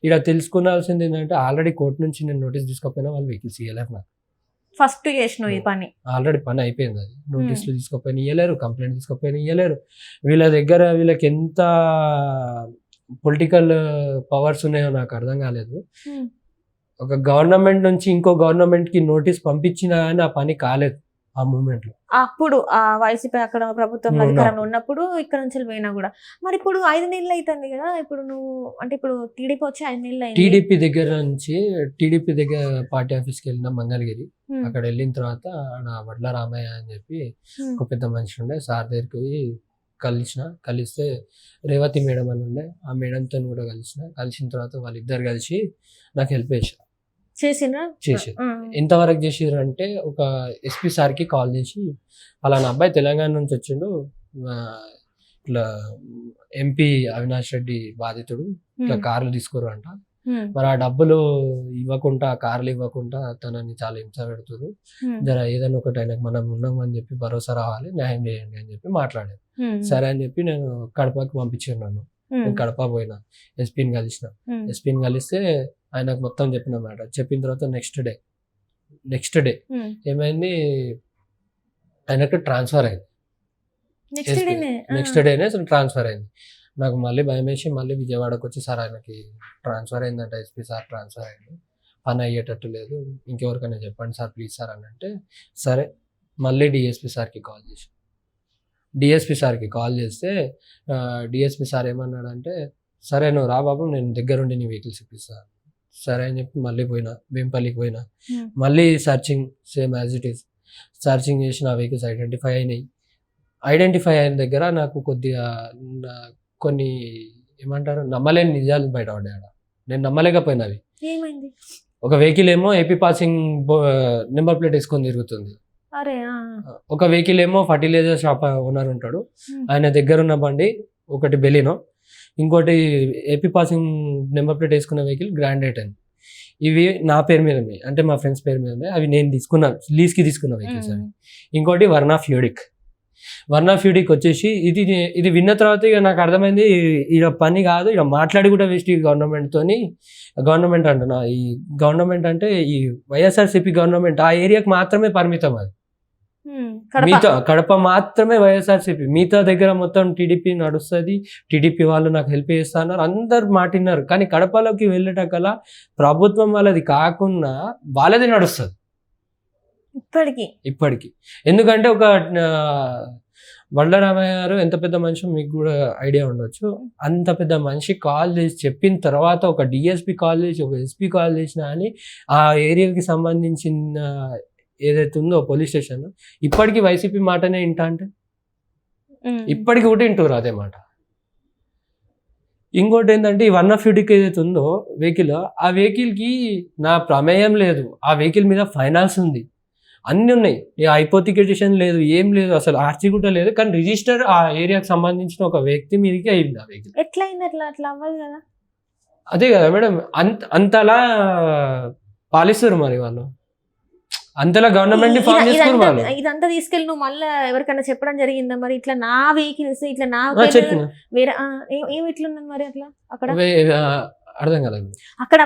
ఇక్కడ తెలుసుకోవాల్సింది ఏంటంటే ఆల్రెడీ కోర్టు నుంచి నేను నోటీస్ తీసుకోకపోయినా వాళ్ళు వెహికల్స్ ఇవ్వలేరు నాకు. ఫస్ట్ చేసిన ఈ పని ఆల్రెడీ పని అయిపోయింది, అది నోటీసులు తీసుకోపోయినా ఇవ్వలేరు, కంప్లైంట్ తీసుకోపోయినా ఇవ్వలేరు. వీళ్ళ దగ్గర వీళ్ళకి ఎంత పొలిటికల్ పవర్స్ ఉన్నాయో నాకు అర్థం కాలేదు. ఒక గవర్నమెంట్ నుంచి ఇంకో గవర్నమెంట్ కి నోటీస్ పంపించినా కానీ ఆ పని కాలేదు ఆ మూమెంట్ లో. అప్పుడు ఆ వైసీపీ అక్కడ ప్రభుత్వం అధికారంలో ఉన్నప్పుడు ఇక్కడ నుంచి పోయినా కూడా. మరి ఇప్పుడు 5 నెలలు అవుతుంది కదా, ఇప్పుడు నువ్వు అంటే ఇప్పుడు టీడీపీ వచ్చి 5 నెలలు అయింది. టీడీపీ దగ్గర పార్టీ ఆఫీస్కి వెళ్ళిన మంగళగిరి. అక్కడ వెళ్ళిన తర్వాత వడ్ల రామయ్య అని చెప్పి ఒక పెద్ద మనిషి ఉండే, సార్ దగ్గరికి పోయి కలిస్తే రేవతి మేడం అని ఉండే, ఆ మేడంతో కూడా కలిసిన తర్వాత వాళ్ళిద్దరు కలిసి నాకు హెల్ప్ చేసారు. ఎంతవరకు చేసారు అంటే, ఒక ఎస్పీ సార్కి కాల్ చేసి అలానా అబ్బాయి తెలంగాణ నుంచి వచ్చిండు, ఇట్లా ఎంపీ అవినాష్ రెడ్డి బాధితుడు, ఇట్లా కార్లు తీసుకోరు అంట, మరి ఆ డబ్బులు ఇవ్వకుండా కార్లు ఇవ్వకుండా తనని చాలా హింస పెడుతున్నారు, జర ఏదైనా ఒకటి ఆయనకు మనం ఉన్నామని చెప్పి భరోసా రావాలి, న్యాయం చేయండి అని చెప్పి మాట్లాడారు. సరే అని చెప్పి నేను కడపకి పంపించాను. నేను కడప పోయినా, ఎస్పీని కలిస్తే ఆయనకు మొత్తం చెప్పిన మాట. చెప్పిన తర్వాత నెక్స్ట్ డే ఏమైంది, ఆయనకు ట్రాన్స్ఫర్ అయింది. నెక్స్ట్ డేనే ట్రాన్స్ఫర్ అయింది. నాకు మళ్ళీ భయం వేసి మళ్ళీ విజయవాడకు వచ్చి, సార్ ఆయనకి ట్రాన్స్ఫర్ అయిందంట, ఎస్పీ సార్ ట్రాన్స్ఫర్ అయింది, పని అయ్యేటట్టు లేదు, ఇంకెవరికైనా చెప్పండి సార్ ప్లీజ్ సార్ అని అంటే, సరే మళ్ళీ డిఎస్పీ సార్కి కాల్ చేస్తే డిఎస్పీ సార్ ఏమన్నాడంటే, సరే నువ్వు రా బాబు, నేను దగ్గరుండి నీ వెహికల్స్ ఇప్పిస్తాను. సరే అని చెప్పి మళ్ళీ పోయినా, వేంపల్లికి పోయినా, మళ్ళీ searching same as it is searching చేసి నా వెహికల్స్ ఐడెంటిఫై అయిన దగ్గర నాకు కొద్దిగా కొన్ని ఏమంటారు నమ్మలేని నిజాలు బయటపడ్డాయి. నేను నమ్మలేకపోయినవి. ఒక వెహికల్ ఏమో ఏపీ పాసింగ్ నెంబర్ ప్లేట్ వేసుకొని తిరుగుతుంది, ఒక వెహికల్ ఏమో ఫర్టిలైజర్ షాప్ ఓనర్ ఉంటాడు, ఆయన దగ్గర ఉన్న బండి ఒకటి బెలినో, ఇంకోటి ఏపీ పాసింగ్ నెంబర్ ప్లేట్ వేసుకున్న వెహికల్ గ్రాండ్ ఐటెన్. ఇవి నా పేరు మీద ఉన్నాయి, అంటే మా ఫ్రెండ్స్ పేరు మీద ఉన్నాయి, అవి నేను లీజ్కి తీసుకున్న వెహికల్స్ అవి. ఇంకోటి వర్నా ఫ్యూడిక్ వచ్చేసి ఇది విన్న తర్వాత ఇక నాకు అర్థమైంది, ఇక పని కాదు, ఇక మాట్లాడి కూడా వేస్ట్ ఈ గవర్నమెంట్ అంటున్నా. ఈ గవర్నమెంట్ అంటే ఈ వైఎస్ఆర్సీపీ గవర్నమెంట్ ఆ ఏరియాకి మాత్రమే పరిమితం, అది మిగతా కడప మాత్రమే వైఎస్ఆర్సీపీ, మిగతా దగ్గర మొత్తం టీడీపీ నడుస్తుంది, టీడీపీ వాళ్ళు నాకు హెల్ప్ చేస్తున్నారు, అందరు మాటిన్నారు. కానీ కడపలోకి వెళ్ళేటకల్లా ప్రభుత్వం వాళ్ళది కాకుండా వాళ్ళది నడుస్తుంది ఇప్పటికి. ఎందుకంటే ఒక వడ్ల రామయ్య గారు ఎంత పెద్ద మనిషి మీకు కూడా ఐడియా ఉండొచ్చు. అంత పెద్ద మనిషి కాల్ చేసి చెప్పిన తర్వాత ఒక డిఎస్పీ కాల్ చేసి ఒక ఎస్పీ కాల్ చేసినా అని ఆ ఏరియాకి సంబంధించిన ఏదైతే ఉందో పోలీస్ స్టేషన్ ఇప్పటికీ వైసీపీ మాటనే వింటా అంటే ఇప్పటికి కూడా వింటారు అదే మాట. ఇంకోటి ఏంటంటే ఈ వర్నా ఫ్యూడిక్ ఏదైతే ఉందో వెహికల్, ఆ వెహికల్కి నా ప్రమేయం లేదు, ఆ వెహికల్ మీద ఫైనాన్స్ ఉంది. అన్నీ ఉన్నాయి. హైపోతికేషన్ లేదు, ఏం లేదు, అసలు ఆర్సీ కూడా లేదు. కానీ రిజిస్టర్ ఆ ఏరియాకి సంబంధించిన ఒక వ్యక్తి మీదకి అయింది ఆ వెహికల్. ఎట్లా అయింది అట్లా అవ్వదు కదా. అదే కదా మేడం, అంతలా పాలిస్తారు మరి వాళ్ళు, అంతలా గవర్నమెంట్ ఫామ్ చేసుకోరు వాళ్ళు. ఇదంతా తీసుకెళ్ళి నువ్వు మళ్ళీ ఎవరికైనా చెప్పడం జరిగిందా మరి ఇట్లా నా వెహికల్స్ ఇట్లా నా చెప్పిన వేరే ఏమి ఇట్లున్నది మరి అట్లా అక్కడ అర్థం కదా అక్కడ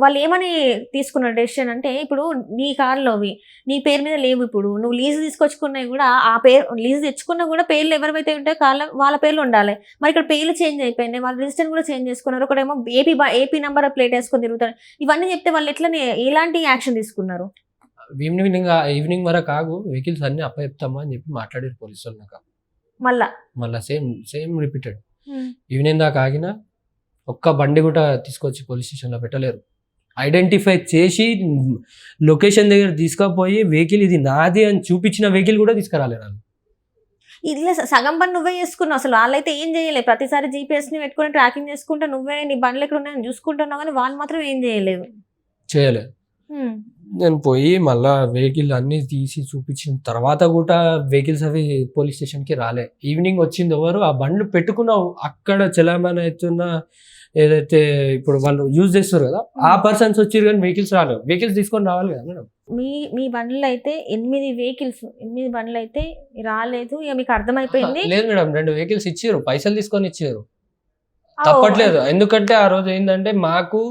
వాళ్ళు ఏమని తీసుకున్నారు డెసిషన్ అంటే, ఇప్పుడు నీ కార్లోవి నీ పేరు మీద లేవు, ఇప్పుడు నువ్వు లీజు తీసుకొచ్చుకున్నాయి కూడా ఆ పేరు లీజు తెచ్చుకున్నా కూడా పేర్లు ఎవరైతే ఉంటాయో వాళ్ళ పేర్లు ఉండాలి. మరి ఇక్కడ పేర్లు చేంజ్ అయిపోయినాయి, వాళ్ళ రిజిస్టర్ కూడా చేంజ్ చేసుకున్నారు. ఒకటేమో ఏపీ నెంబర్ ప్లేట్ వేసుకొని తిరుగుతారు. ఇవన్నీ చెప్తే వాళ్ళు ఎట్లనే ఎలాంటి యాక్షన్ తీసుకున్నారు? ఈవినింగ్ వరకు ఆగు, వెహికల్స్ అన్ని అప్పచెప్తామా అని చెప్పి మాట్లాడారు పోలీసులు. నాకు మళ్ళా సేమ్ రిపీటెడ్. ఈవినింగ్ దాకా ఆగినా ఒక్క బండి కూడా తీసుకొచ్చి పోలీస్ స్టేషన్లో పెట్టలేరు. ఐడెంటిఫై చేసి లొకేషన్ దగ్గర తీసుకుపోయి వెహికల్ ఇది నాది అని చూపించిన వెహికల్ కూడా తీసుకురాలేరు వాళ్ళు. ఇట్లా సగం పని నువ్వే చేసుకున్నావు, అసలు వాళ్ళైతే ఏం చేయలేదు. ప్రతిసారి జీపీఎస్ని పెట్టుకుని ట్రాకింగ్ చేసుకుంటా నువ్వే నీ బండ్లు ఎక్కడ ఉన్నాయని చూసుకుంటున్నావు, కానీ వాళ్ళు మాత్రం ఏం చేయలేదు. నేను పోయి మళ్ళా వెహికల్ అన్ని తీసి చూపించిన తర్వాత కూడా వెహికల్స్ అవి పోలీస్ స్టేషన్కి రాలే. ఈవినింగ్ వచ్చింది ఎవరు ఆ బండ్లు పెట్టుకున్నావు అక్కడ చలామణి అవుతున్న ఏదైతే ఇప్పుడు వాళ్ళు యూజ్ చేస్తారు కదా ఆ పర్సన్స్ వచ్చారు, కానీ వెహికల్స్ రాలేవు. వెహికల్స్ తీసుకొని రావాలి కదా మేడం. మీ బండ్లు అయితే 8 బండ్లు అయితే రాలేదు, ఇక మీకు అర్థమైపోయింది. లేదు మేడం, 2 వెహికల్స్ ఇచ్చారు, పైసలు తీసుకొని ఇచ్చారు, తప్పట్లేదు. ఎందుకంటే ఆ రోజు ఏంటంటే మాకు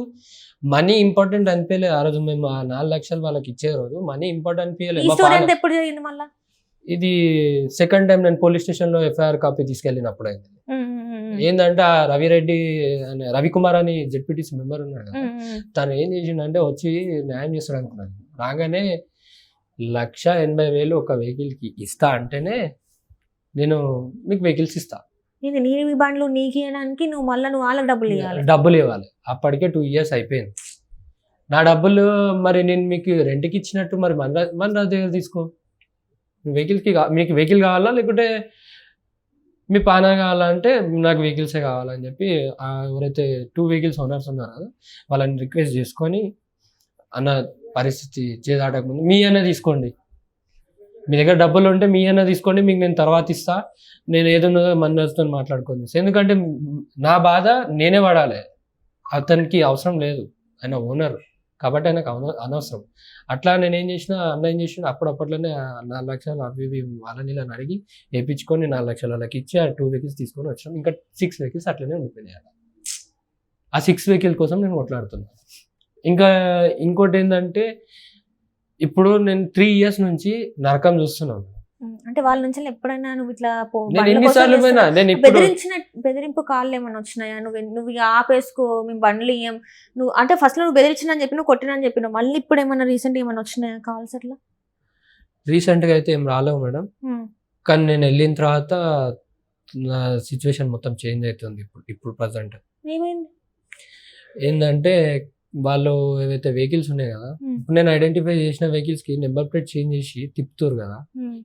మనీ ఇంపార్టెంట్ అనిపించలేదు. ఆ రోజు మేము 4 లక్షలు వాళ్ళకి ఇచ్చే రోజు మనీ ఇంపార్టెంట్ అనిపించలేదు. ఎప్పుడు జరిగింది మళ్ళీ? ఇది సెకండ్ టైం నేను పోలీస్ స్టేషన్ లో ఎఫ్ఐఆర్ కాపీ తీసుకెళ్ళినప్పుడు అయింది. ఏంటంటే ఆ రవికుమార్ అని జెడ్పీటీసీ మెంబర్ ఉన్నాడు కదా, తను ఏం చేసిండంటే వచ్చి న్యాయం చేస్తాడు అనుకున్నాను. రాగానే 1,80,000 ఒక వెహికల్ కి ఇస్తా అంటేనే నేను మీకు వెహికల్స్ ఇస్తా. నీ బండ్లు నీకు ఇవ్వడానికి నువ్వు వాళ్ళకి డబ్బులు ఇవ్వాలి. అప్పటికే 2 years అయిపోయింది. నా డబ్బులు మరి నేను మీకు రెంట్కి ఇచ్చినట్టు మరి మన దగ్గర తీసుకో. మీకు వెహికల్ కావాలా లేకుంటే మీ పానా కావాలంటే నాకు వెహికల్సే కావాలని చెప్పి ఎవరైతే 2 vehicles ఓనర్స్ ఉన్నారో కదా వాళ్ళని రిక్వెస్ట్ చేసుకొని, అన్న పరిస్థితి చేదాటకముందు మీ అన్న తీసుకోండి, మీ దగ్గర డబ్బులు ఉంటే మీ అన్న తీసుకోండి, మీకు నేను తర్వాత ఇస్తా, నేను ఏదన్నా మనతో మాట్లాడుకోండి. ఎందుకంటే నా బాధ నేనే పడాలి, అతనికి అవసరం లేదు, ఆయన ఓనర్ కాబట్టి ఆయనకు అనవసరం. అట్లా నేను ఏం చేసిన అన్న ఏం చేసిన అప్పట్లోనే 4 లక్షలు అవి వాళ్ళని ఇలా అడిగి వేయించుకొని 4 లక్షలు వాళ్ళకి ఇచ్చి ఆ 2 vehicles తీసుకొని వచ్చాం. ఇంకా 6 vehicles అట్లనే ఉండిపోయినాయి. ఆ 6 vehicles కోసం నేను కొట్లాడుతున్నాను. ఇంకా ఇంకోటి ఏంటంటే ఇప్పుడు నేను 3 years నుంచి నరకం చూస్తున్నాను. అంటే వాళ్ళ నుంచి ఎప్పుడైనా నువ్వు ఇట్లా ఎన్నిసార్లు పోయినా బెదిరింపు కాళ్ళు ఏమైనా వచ్చినాయా? నువ్వు ఆపేసుకో మేము బండ్లు ఇయ్యం నువ్వు అంటే ఫస్ట్ లో నువ్వు బెదిరించిన అని చెప్పి నువ్వు కొట్టిన అని చెప్పినావు, మళ్ళీ ఇప్పుడు ఏమైనా రీసెంట్ ఏమైనా వచ్చినాయా కాల్స్ అట్లా? రీసెంట్ గా అయితే ఏం రాలేవు మేడం, కానీ నేను వెళ్ళిన తర్వాత నా సిచ్యువేషన్ మొత్తం చేంజ్ అవుతుంది. ఇప్పుడు ప్రజెంట్ ఏంటంటే వాళ్ళు ఏవైతే వెహికల్స్ ఉన్నాయి కదా, ఇప్పుడు నేను ఐడెంటిఫై చేసిన వెహికల్స్ కి నెంబర్ ప్లేట్ చేంజ్ చేసి తిప్పుతారు కదా,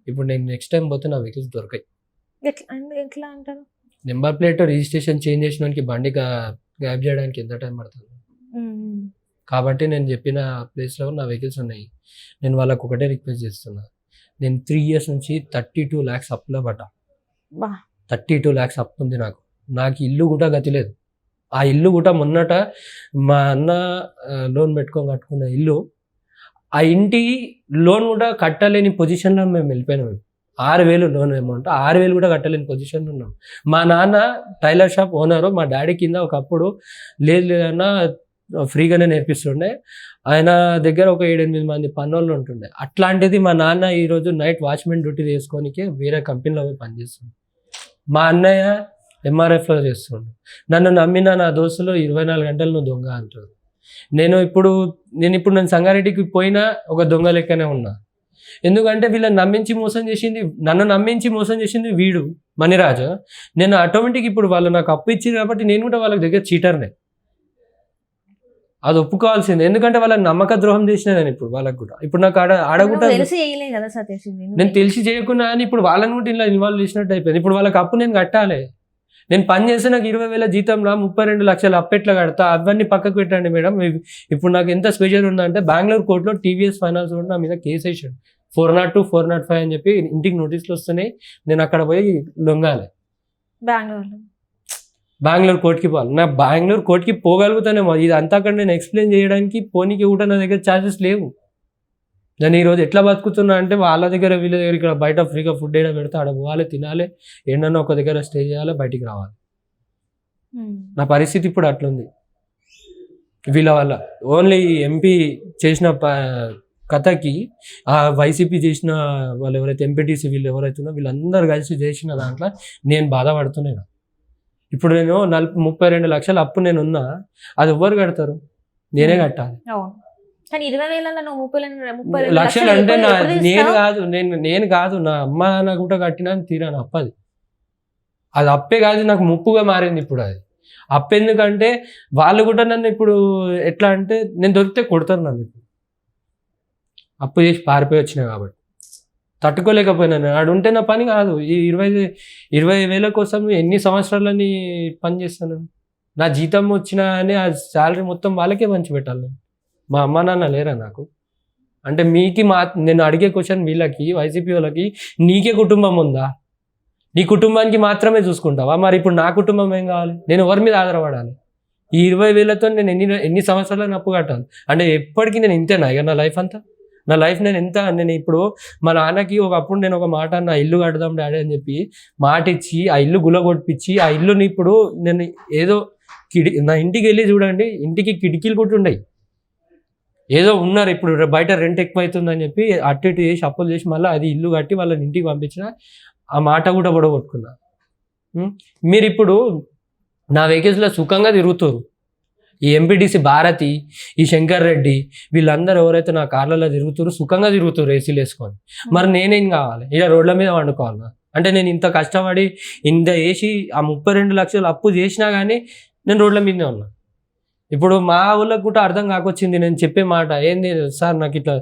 ఇప్పుడు నేను నెక్స్ట్ టైం పోతే నా వెహికల్స్ దొరకాయి. ఎట్లా అంటారు? నెంబర్ ప్లేట్ రిజిస్ట్రేషన్ చేంజ్ చేసిన బండి గ్యాప్ చేయడానికి ఎంత టైం పడుతుంది? కాబట్టి నేను చెప్పిన ప్లేస్ లో నా వెహికల్స్ ఉన్నాయి. నేను వాళ్ళకు ఒకటే రిక్వెస్ట్ చేస్తున్నా, నేను 3 years నుంచి 32 lakhs అప్పులో పడ్డా. 32 lakhs అప్పు ఉంది నాకు ఇల్లు కూడా గతి లేదు. ఆ ఇల్లు కూడా మొన్నట మా అన్న లోన్ పెట్టుకొని కట్టుకున్న ఇల్లు, ఆ ఇంటి లోన్ కూడా కట్టలేని పొజిషన్లో మేము వెళ్ళిపోయినాం. 6,000 లోన్ అమౌంట్, 6,000 కూడా కట్టలేని పొజిషన్లో ఉన్నాం. మా నాన్న టైలర్ షాప్ ఓనరు, మా డాడీ కింద ఒకప్పుడు లేదన్నా ఫ్రీగానే నేర్పిస్తుండే, ఆయన దగ్గర ఒక 7-8 మంది పనోళ్ళు ఉంటుండే. అట్లాంటిది మా నాన్న ఈరోజు నైట్ వాచ్మెన్ డ్యూటీ చేసుకోనికే వేరే కంపెనీలో పోయి పనిచేస్తుంది. మా అన్నయ్య ఎంఆర్ఎఫ్లో చేస్తుండు. నన్ను నమ్మిన నా దోస్తులు 24 గంటలు నువ్వు దొంగ అంటారు. నేను సంగారెడ్డికి పోయినా ఒక దొంగ లెక్కనే ఉన్నా. ఎందుకంటే వీళ్ళని నన్ను నమ్మించి మోసం చేసింది వీడు మణిరాజు. నేను ఆటోమేటిక్ ఇప్పుడు వాళ్ళు నాకు అప్పు ఇచ్చింది కాబట్టి నేను కూడా వాళ్ళ దగ్గర చీటర్నే, అది ఒప్పుకోవాల్సిందే. ఎందుకంటే వాళ్ళకి నమ్మక ద్రోహం చేసిన నేను ఇప్పుడు వాళ్ళకి కూడా. ఇప్పుడు నాకు ఆడకుండా నేను తెలిసి చేయకున్నా అని ఇప్పుడు వాళ్ళని కూడా ఇలా ఇన్వాల్వ్ చేసినట్టు అయిపోయింది. ఇప్పుడు వాళ్ళకి అప్పు నేను కట్టాలి. నేను పని చేస్తే నాకు 20,000 జీతంలో 32 లక్షలు అప్పు ఎట్లా కడతా? అవన్నీ పక్కకు పెట్టండి మేడం. ఇప్పుడు నాకు ఎంత స్పెషల్ ఉందంటే బెంగళూరు కోర్టులో టీవీఎస్ ఫైనాన్స్ కూడా నా మీద కేసు వేసాడు 402, 405 అని చెప్పి ఇంటికి నోటీసులు వస్తున్నాయి. నేను అక్కడ పోయి లొంగాలి. బెంగళూరు కోర్టుకి పోవాలి. నా బెంగళూరు కోర్టుకి పోగలుగుతానేమో, ఇది అంతా అక్కడ నేను ఎక్స్ప్లెయిన్ చేయడానికి పోనీకి కూడా నా దగ్గర ఛార్జెస్ లేవు. నేను ఈరోజు ఎట్లా బతుకుతున్నా అంటే వాళ్ళ దగ్గర వీళ్ళ దగ్గర ఇక్కడ బయట ఫ్రీగా ఫుడ్ ఏడా పెడితే ఆడ పోవాలి, తినాలి, ఏంటన్నా ఒక దగ్గర స్టే చేయాలి, బయటికి రావాలి. నా పరిస్థితి ఇప్పుడు అట్లుంది వీళ్ళ వల్ల. ఓన్లీ ఎంపీ చేసిన కథకి ఆ వైసీపీ చేసిన వాళ్ళు ఎవరైతే ఎంపీటీసీ వీళ్ళు ఎవరైతే ఉన్నా వీళ్ళందరూ కలిసి చేసిన దాంట్లో నేను బాధపడుతున్నాను. ఇప్పుడు నేను 32 లక్షల అప్పు నేను ఉన్నా, అది ఎవ్వరు కడతారు? నేనే కట్టాలి. కానీ 20,000 నువ్వు 30 లక్షలు అంటే నేను కాదు నా అమ్మ నాన్న కూడా కట్టినా తీరాను అప్పది. అది అప్పే కాదు, నాకు ముప్పుగా మారింది ఇప్పుడు. అది అప్పు ఎందుకంటే వాళ్ళు కూడా నన్ను ఇప్పుడు ఎట్లా అంటే నేను దొరికితే కొడతారు నన్ను. ఇప్పుడు అప్పు చేసి పారిపోయి వచ్చినా కాబట్టి తట్టుకోలేకపోయినాను. ఆడు ఉంటే నా పని కాదు. ఈ 20,000 కోసం ఎన్ని సంవత్సరాలని పని చేస్తాను? నా జీతం వచ్చినా అని ఆ శాలరీ మొత్తం వాళ్ళకే పంచి పెట్టాలి. మా అమ్మ నాన్న లేరా నాకు? అంటే నేను అడిగే క్వశ్చన్ వీళ్ళకి, వైసీపీ వాళ్ళకి, నీకే కుటుంబం ఉందా? నీ కుటుంబానికి మాత్రమే చూసుకుంటావా? మరి ఇప్పుడు నా కుటుంబం ఏం కావాలి? నేను ఎవరి మీద ఆధారపడాలి? ఈ 20,000తో నేను ఎన్ని సంవత్సరాలను అప్పు కట్టాలి? అంటే ఎప్పటికీ నేను ఇంతేనా ఇక నా లైఫ్ అంతా? నా లైఫ్ నేను ఇప్పుడు మా నాన్నకి ఒకప్పుడు నేను ఒక మాట, నా ఇల్లు కడదాం డాడీ అని చెప్పి మాట ఇచ్చి ఆ ఇల్లు గులగొట్టించి ఆ ఇల్లుని ఇప్పుడు నేను ఏదో నా ఇంటికి వెళ్ళి చూడండి, ఇంటికి కిటికీలు కూడా ఉన్నాయి. ఏదో ఉన్నారు ఇప్పుడు బయట రెంట్ ఎక్కువ అవుతుందని చెప్పి అటు ఇటు చేసి అప్పులు చేసి మళ్ళీ అది ఇల్లు కట్టి వాళ్ళని ఇంటికి పంపించిన ఆ మాట కూడా పొడగొట్టుకున్నా. మీరు ఇప్పుడు నా వెహికల్స్లో సుఖంగా తిరుగుతారు. ఈ ఎంపీటీసీ భారతి, ఈ శంకర్ రెడ్డి వీళ్ళందరూ ఎవరైతే నా కార్లలో తిరుగుతారు, సుఖంగా తిరుగుతారు ఏసీలు వేసుకొని. మరి నేనేం కావాలి? ఇలా రోడ్ల మీద వండుకోవాలన్నా? అంటే నేను ఇంత కష్టపడి ఇంత వేసి ఆ 32 లక్షలు అప్పు చేసినా కానీ నేను రోడ్ల మీదనే ఉన్నా. ఇప్పుడు మా ఊళ్ళకి కూడా అర్థం కాకొచ్చింది నేను చెప్పే మాట. ఏంది సార్, నాకు ఇట్లా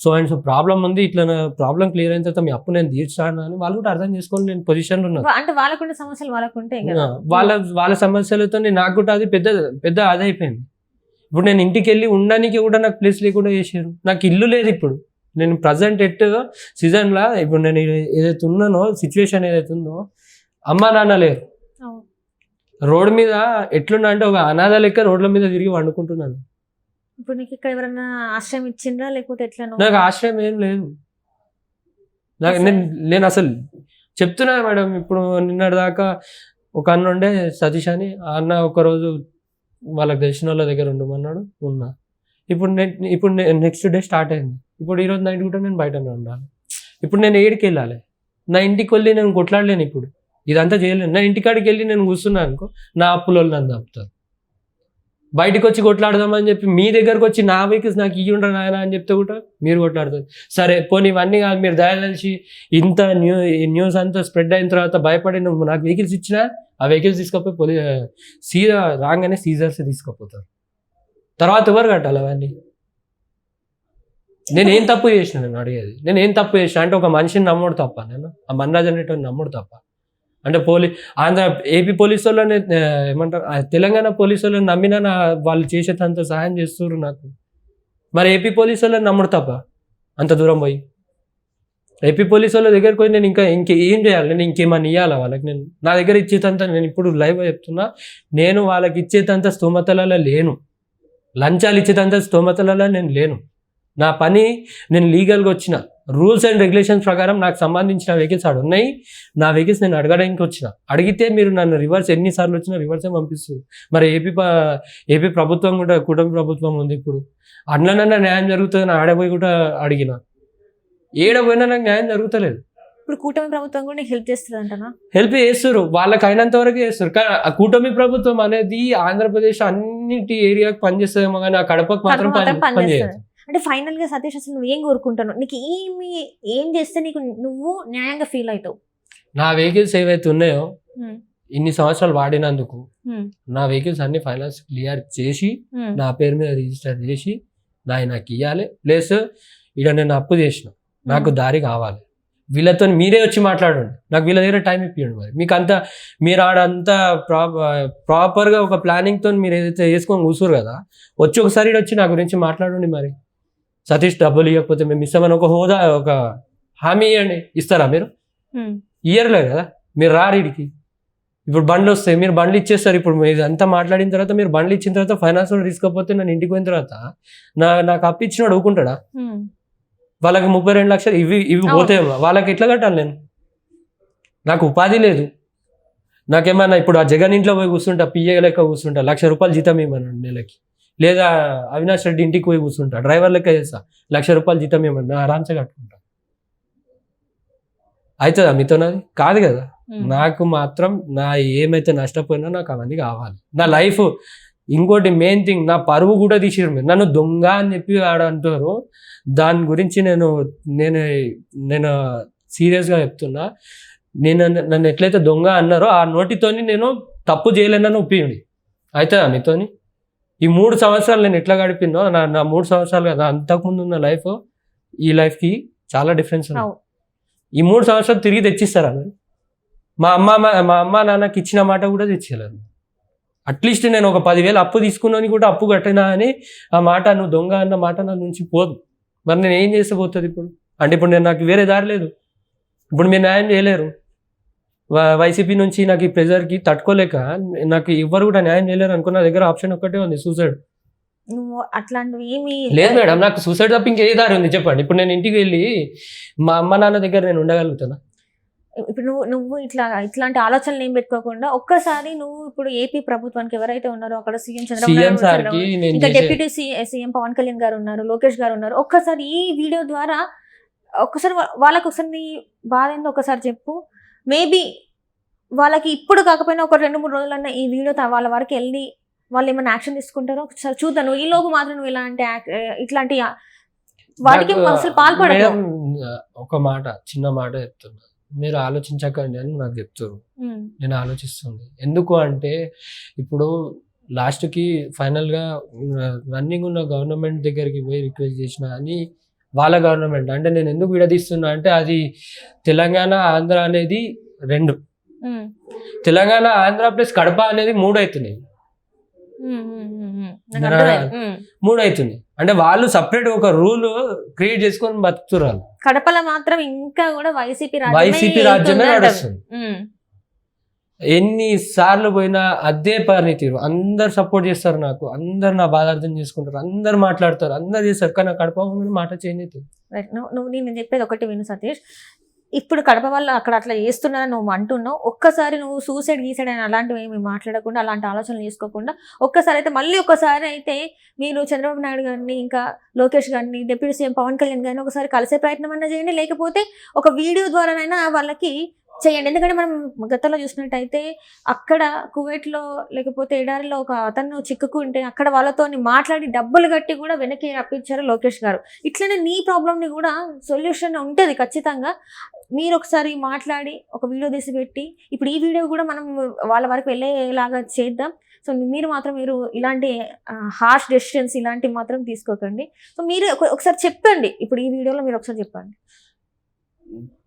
సో అండ్ సో ప్రాబ్లం ఉంది, ఇట్లా నా ప్రాబ్లం క్లియర్ అయిన తర్వాత మీ అప్పు నేను తీర్చాను అని వాళ్ళు కూడా అర్థం చేసుకొని నేను పొజిషన్లో ఉన్నాను. అంటే వాళ్ళకుంటే సమస్యలు వాళ్ళకుంటే వాళ్ళ సమస్యలతో నాకు కూడా అది పెద్ద అదైపోయింది. ఇప్పుడు నేను ఇంటికి వెళ్ళి ఉండడానికి కూడా నాకు ప్లేస్ లేకుండా చేశారు. నాకు ఇల్లు లేదు. ఇప్పుడు నేను ప్రజెంట్ సీజన్లో ఇప్పుడు నేను ఏదైతే ఉన్నానో సిచ్యువేషన్ ఏదైతే ఉందో, అమ్మ నాన్న లేరు. రోడ్డు మీద ఎట్లున్నా అంటే ఒక అనాథ లెక్క రోడ్ల మీద తిరిగి వండుకుంటున్నాను. ఇప్పుడు నీకు ఇక్కడ ఎవరైనా ఆశ్రయం ఇచ్చిండ్రా లేకపోతే ఎట్లా? నాకు ఆశ్రయం ఏం లేదు. నేను అసలు చెప్తున్నా మేడం. ఇప్పుడు నిన్నటి దాకా ఒక అన్న ఉండే సతీష్ అని, ఆ అన్న ఒకరోజు వాళ్ళకి తెలిసిన వాళ్ళ దగ్గర ఉండమన్నాడు, ఉన్నా. ఇప్పుడు నెక్స్ట్ డే స్టార్ట్ అయింది. ఇప్పుడు ఈరోజు నైట్ కూడా నేను బయటనే ఉండాలి. ఇప్పుడు నేను ఏడికి వెళ్ళాలి? నా ఇంటికి వెళ్ళి నేను కొట్లాడలేను. ఇప్పుడు ఇదంతా చేయలేను. నా ఇంటికాడికి వెళ్ళి నేను కూర్చున్నాను అనుకో, నా అప్పులో నన్ను చంపుతారు. బయటకు వచ్చి కొట్లాడదామని చెప్పి మీ దగ్గరకు వచ్చి నా వెహికల్స్ నాకు ఇవ్వండి నాయన అని చెప్తే కూడా మీరు కొట్లాడతారు. సరే పోనీ ఇవన్నీ కాదు, మీరు దయచేసి ఇంత న్యూస్ అంతా స్ప్రెడ్ అయిన తర్వాత భయపడి నువ్వు నాకు వెహికల్స్ ఇచ్చినా ఆ వెహికల్స్ తీసుకపోయి సీదా రాగానే సీజర్స్ తీసుకుపోతారు. తర్వాత ఎవరు కట్టాలి అవన్నీ? నేను ఏం తప్పు చేసిన? నేను అడిగేది, నేను ఏం తప్పు చేసిన అంటే ఒక మనిషిని నమ్ముడు తప్ప, నేను ఆ మన్రాజ్ అనేటువంటి నమ్ముడు తప్ప అంటే ఏపీ పోలీసు వాళ్ళని ఏమంటారు, తెలంగాణ పోలీసు వాళ్ళని నమ్మినా వాళ్ళు చేసేంత సహాయం చేస్తున్నారు నాకు. మరి ఏపీ పోలీసు వాళ్ళని నమ్ముడు తప్ప అంత దూరం పోయి ఏపీ పోలీసు వాళ్ళ దగ్గరికి పోయి నేను ఇంకేం చేయాలి? నేను ఇంకేమన్నా ఇవ్వాలా వాళ్ళకి? నేను నా దగ్గర ఇచ్చేదంతా, నేను ఇప్పుడు లైవ్ చెప్తున్నా, నేను వాళ్ళకి ఇచ్చేదంత స్తోమతలలో లేను. లంచాలు ఇచ్చేదంత స్తోమతలలో నేను లేను. నా పని నేను లీగల్గా వచ్చిన రూల్స్ అండ్ రెగ్యులేషన్స్ ప్రకారం నాకు సంబంధించిన వెహికల్స్ ఆడ ఉన్నాయి. నా వెహికల్స్ నేను అడగడానికి వచ్చిన. అడిగితే మీరు నన్ను రివర్స్ ఎన్నిసార్లు వచ్చినా రివర్సే పంపిస్తుంది. మరి ఏపీ ప్రభుత్వం కూడా కూటమి ప్రభుత్వం ఉంది. ఇప్పుడు అందులోనన్నా న్యాయం జరుగుతుందని ఆడపోయి కూడా అడిగిన, ఏడపోయినా నాకు న్యాయం జరుగుతలేదు. ఇప్పుడు కూటమి ప్రభుత్వం కూడా హెల్ప్ చేస్తుంది అంటనా? హెల్ప్ చేస్తారు, వాళ్ళకి అయినంత వరకు చేస్తారు. కానీ ఆ కూటమి ప్రభుత్వం అనేది ఆంధ్రప్రదేశ్ అన్నిటి ఏరియాకి పనిచేస్తుందేమో కానీ ఆ కడపకు మాత్రం పనిచేయదు. అంటే ఫైనల్ గా సతీష్, అసలు నువ్వు ఏం కోరుకుంటావు? నీకు ఏం చేస్తే నీకు నువ్వు న్యాయంగా ఫీల్ అవుతావు? నా వెహికల్స్ ఏవైతే ఉన్నాయో ఇన్ని సంవత్సరాలు వాడినందుకు నా వెహికల్స్ అన్ని ఫైనాన్స్ క్లియర్ చేసి నా పేరు మీద రిజిస్టర్ చేసి నాకు ఇవ్వాలి. ప్లస్ ఇక్కడ నేను అప్పు చేసిన, నాకు దారి కావాలి. వీళ్ళతో మీరే వచ్చి మాట్లాడండి, నాకు వీళ్ళ దగ్గర టైం ఇప్పియండి. మరి మీకు అంతా మీరు ఆడంతా ప్రాపర్గా ఒక ప్లానింగ్తో మీరు ఏదైతే వేసుకొని కూర్చోరు కదా, వచ్చి ఒకసారి వచ్చి నా గురించి మాట్లాడండి. మరి సతీష్ డబ్బులు ఇవ్వకపోతే మేము ఇస్తామని ఒక హోదా, ఒక హామీ ఇవ్వండి, ఇస్తారా మీరు? ఉమ్, ఇయ్యర్లే కదా, మీరు రారీడికి. ఇప్పుడు బండ్లు వస్తాయి, మీరు బండ్లు ఇచ్చేస్తారు. ఇప్పుడు మీరు అంతా మాట్లాడిన తర్వాత మీరు బండ్లు ఇచ్చిన తర్వాత ఫైనాన్స్ వాళ్ళు తీసుకోకపోతే నేను ఇంటికి పోయిన తర్వాత నాకు అప్పు ఇచ్చినాడు ఊకుంటాడా? ఉమ్. వాళ్ళకి 32 లక్షలు ఇవి అవును. పోతే వాళ్ళకి ఎట్లా కట్టాలి నేను? నాకు ఉపాధి లేదు. నాకేమన్నా ఇప్పుడు ఆ జగన్ ఇంట్లో పోయి కూర్చుంటా, పిఏ లెక్క కూర్చుంటా, ₹1,00,000 జీతం ఇవ్వమన్నాడు నెలకి. లేదా అవినాష్ రెడ్డి ఇంటికి పోయి కూర్చుంటా, డ్రైవర్ లెక్క చేస్తా, ₹1,00,000 జీతం ఇవ్వమన్నా ఆరాంసే కట్టుకుంటా. అవుతుందా మీతోనది? కాదు కదా. ఉమ్. నాకు మాత్రం నా ఏమైతే నష్టపోయినా నాకు అవన్నీ కావాలి. నా లైఫ్ ఇంకోటి మెయిన్ థింగ్, నా పరువు కూడా తీసిరు మీరు. నన్ను దొంగ అని చెప్పి ఆడ అంటారు. దాని గురించి నేను నేను నేను సీరియస్గా చెప్తున్నా. నన్ను ఎట్లయితే దొంగ అన్నారో ఆ నోటితోని నేను తప్పు చేయలేనని ఒప్పియండి. అవుతుందా మీతోని? ఈ 3 సంవత్సరాలు నేను ఎట్లా గడిపినో, నా 3 సంవత్సరాలు కదా, అంతకుముందు ఉన్న లైఫ్ ఈ లైఫ్కి చాలా డిఫరెన్స్ ఉంది. అవును. ఈ 3 సంవత్సరాలు తిరిగి తెచ్చిస్తారా మీరు? మా అమ్మ నాన్నకి ఇచ్చిన మాట కూడా తెచ్చేయలేరు. అట్లీస్ట్ నేను ఒక 10,000 అప్పు తీసుకున్నాను కూడా, అప్పు కట్టినా అని ఆ మాట, నువ్వు దొంగ అన్న మాట నా నుంచి పోదు. మరి నేను ఏం చేస్తే పోతుంది ఇప్పుడు? అంటే ఇప్పుడు నాకు వేరే దారి లేదు. ఇప్పుడు మీరు న్యాయం చేయలేరు. వైసీపీ నుంచి నాకు ఈ ప్రెజర్కి తట్టుకోలేక నాకు ఎవ్వరు కూడా న్యాయం చేయలేరు అనుకున్న, నా దగ్గర ఆప్షన్ ఒక్కటే ఉంది, సూసైడ్. నువ్వు అట్లాంటివి ఏమి లేదు మేడం, నాకు సూసైడ్ తప్ప ఇంకే దారి ఉంది చెప్పండి. ఇప్పుడు నేను ఇంటికి వెళ్ళి మా అమ్మ నాన్న దగ్గర నేను ఉండగలుగుతానా? ఇప్పుడు నువ్వు ఇట్లాంటి ఆలోచనలు ఏం పెట్టుకోకుండా ఒక్కసారి నువ్వు ఇప్పుడు ఏపీ ప్రభుత్వానికి ఎవరైతే ఉన్నారో అక్కడ సీఎం సీఎం సార్కి నేను ఇంకా చేసే డిప్యూటీ సీఎం పవన్ కళ్యాణ్ గారు ఉన్నారు, లోకేష్ గారు ఉన్నారు, ఒక్కసారి ఈ వీడియో ద్వారా ఒక్కసారి వాళ్ళకి ఒకసారి నీ బాధ ఏందో ఒకసారి చెప్పు. మేబీ వాళ్ళకి ఇప్పుడు కాకపోయినా ఒక 2-3 రోజులన్నా ఈ వీడియో వాళ్ళ వరకు వెళ్ళి వాళ్ళు ఏమైనా యాక్షన్ తీసుకుంటారో ఒకసారి చూద్దాను. ఈ లోపు మాత్రం నువ్వు ఇట్లాంటి వాటికి అసలు పాల్పడదు. మేడం, ఒక మాట, చిన్న మాట చెప్తున్నా, మీరు ఆలోచించకండి అని నాకు చెప్తారు. నేను ఆలోచిస్తుంది. ఎందుకు అంటే ఇప్పుడు లాస్ట్కి ఫైనల్గా రన్నింగ్ ఉన్న గవర్నమెంట్ దగ్గరికి పోయి రిక్వెస్ట్ చేసిన అని వాళ్ళ గవర్నమెంట్ అంటే నేను ఎందుకు విడదీస్తున్నా అంటే అది తెలంగాణ ఆంధ్ర అనేది 2, తెలంగాణ ఆంధ్ర ప్లస్ కడప అనేది 3 అవుతున్నాయి. 3 అవుతుంది అంటే వాళ్ళు సపరేట్ ఒక రూల్ క్రియేట్ చేసుకొని బతుకుతున్నారు. కడపలో మాత్రం ఇంకా కూడా వైసీపీ రాజ్యమే నడుస్తుంది. ఎన్నిసార్లు పోయినా అదే పరిణితి, అందరు సపోర్ట్ చేస్తారు నాకు, అందరు నా బాధ అర్థం చేసుకుంటారు, అందరు మాట్లాడతారు, అందరు చేస్తారు. కానీ కడప మాట చేంజ్ అవుతుంది. నువ్వు నేను చెప్పేది ఒకటి విను సతీష్. ఇప్పుడు కడప వాళ్ళు అక్కడ అట్లా చేస్తున్నారని నువ్వు అంటున్నావు. ఒక్కసారి నువ్వు సూసైడ్ గీసైడ్ అని అలాంటివి ఏమి మాట్లాడకుండా, అలాంటి ఆలోచనలు చేసుకోకుండా ఒక్కసారి అయితే మళ్ళీ ఒక్కసారి అయితే మీరు చంద్రబాబు నాయుడు గారిని, ఇంకా లోకేష్ గారిని, డిప్యూటీ సీఎం పవన్ కళ్యాణ్ గారిని ఒకసారి కలిసే ప్రయత్నం అన్నా చేయండి. లేకపోతే ఒక వీడియో ద్వారానైనా వాళ్ళకి చేయండి. ఎందుకంటే మనం గతంలో చూసినట్టయితే అక్కడ కువైట్లో లేకపోతే ఎడారిలో ఒక అతను చిక్కుకుంటే అక్కడ వాళ్ళతో మాట్లాడి డబ్బులు కట్టి కూడా వెనక్కి రప్పించారు లోకేష్ గారు. ఇట్లనే నీ ప్రాబ్లమ్ని కూడా సొల్యూషన్ ఉంటుంది ఖచ్చితంగా. మీరు ఒకసారి మాట్లాడి ఒక వీడియో తీసి పెట్టి, ఇప్పుడు ఈ వీడియో కూడా మనం వాళ్ళ వరకు వెళ్ళేలాగా చేద్దాం. సో మీరు ఇలాంటి హార్ష్ డెసిషన్స్ ఇలాంటివి మాత్రం తీసుకోకండి. సో మీరు ఒకసారి చెప్పండి, ఇప్పుడు ఈ వీడియోలో మీరు ఒకసారి చెప్పండి.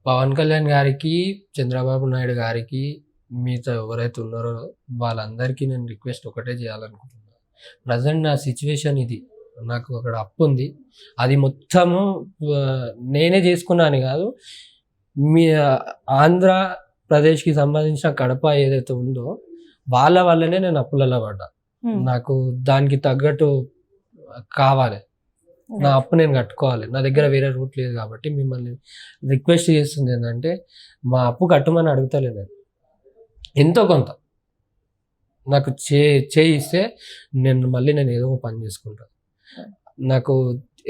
పవన్ కళ్యాణ్ గారికి, చంద్రబాబు నాయుడు గారికి, మీతో ఎవరైతే ఉన్నారో వాళ్ళందరికీ నేను రిక్వెస్ట్ ఒకటే చేయాలనుకుంటున్నాను. ప్రజెంట్ నా సిచ్యువేషన్ ఇది, నాకు అక్కడ అప్పు ఉంది, అది మొత్తము నేనే చేసుకున్నాను కాదు, మీ ఆంధ్రప్రదేశ్కి సంబంధించిన కడప ఏదైతే ఉందో వాళ్ళ వల్లనే నేను అప్పులలో పడ్డా. నాకు దానికి తగ్గట్టు కావాలి, నా అప్పు నేను కట్టుకోవాలి, నా దగ్గర వేరే రూట్ లేదు. కాబట్టి మిమ్మల్ని రిక్వెస్ట్ చేస్తుంది ఏంటంటే, మా అప్పు కట్టమని అడుగుతలేదు, ఎంతో కొంత నాకు చేయిస్తే నేను ఏదో ఒక పని చేసుకుంటాను. నాకు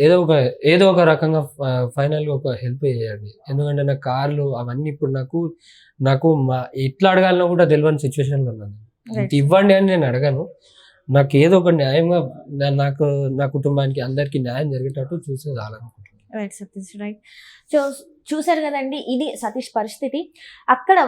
ఏదో ఒక రకంగా ఫైనల్గా ఒక హెల్ప్ చేయండి. ఎందుకంటే నా కార్లు అవన్నీ ఇప్పుడు నాకు ఎట్లా అడగాలనో కూడా తెలియని సిచ్యువేషన్లో ఉన్నాను. ఇవ్వండి అని నేను అడగను, నాకు ఏదో ఒక న్యాయంగా నా కుటుంబానికి అందరికీ న్యాయం జరిగేటట్టు చూసేదాలనుకుంటున్నాను. Right Satish, right. సో చూశారు కదండి, ఇది సతీష్ పరిస్థితి. అక్కడ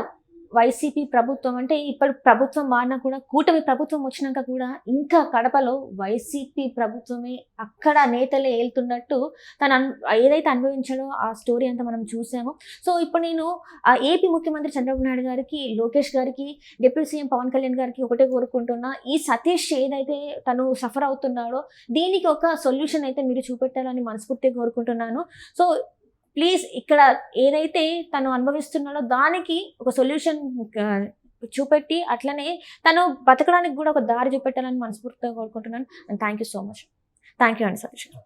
వైసీపీ ప్రభుత్వం అంటే ఇప్పుడు ప్రభుత్వం మారినా కూడా, కూటమి ప్రభుత్వం వచ్చినాక కూడా ఇంకా కడపలో వైసీపీ ప్రభుత్వమే అక్కడ నేతలే ఏలుతున్నట్టు తను ఏదైతే అనుభవించాడో ఆ స్టోరీ అంతా మనం చూసాము. సో ఇప్పుడు నేను ఆ ఏపీ ముఖ్యమంత్రి చంద్రబాబు నాయుడు గారికి, లోకేష్ గారికి, డిప్యూటీ సీఎం పవన్ కళ్యాణ్ గారికి ఒకటే కోరుకుంటున్నా, ఈ సతీష్ ఏదైతే తను సఫర్ అవుతున్నాడో దీనికి ఒక సొల్యూషన్ అయితే మీరు చూపెట్టాలని మనస్ఫూర్తిగా కోరుకుంటున్నాను. సో ప్లీజ్ ఇక్కడ ఏదైతే తను అనుభవిస్తున్నాడో దానికి ఒక సొల్యూషన్ చూపెట్టి అట్లనే తను బతకడానికి కూడా ఒక దారి చూపెట్టాలని మనస్ఫూర్తిగా కోరుకుంటున్నాను. And thank you so much. Thank you అండి సతీష్ గారు.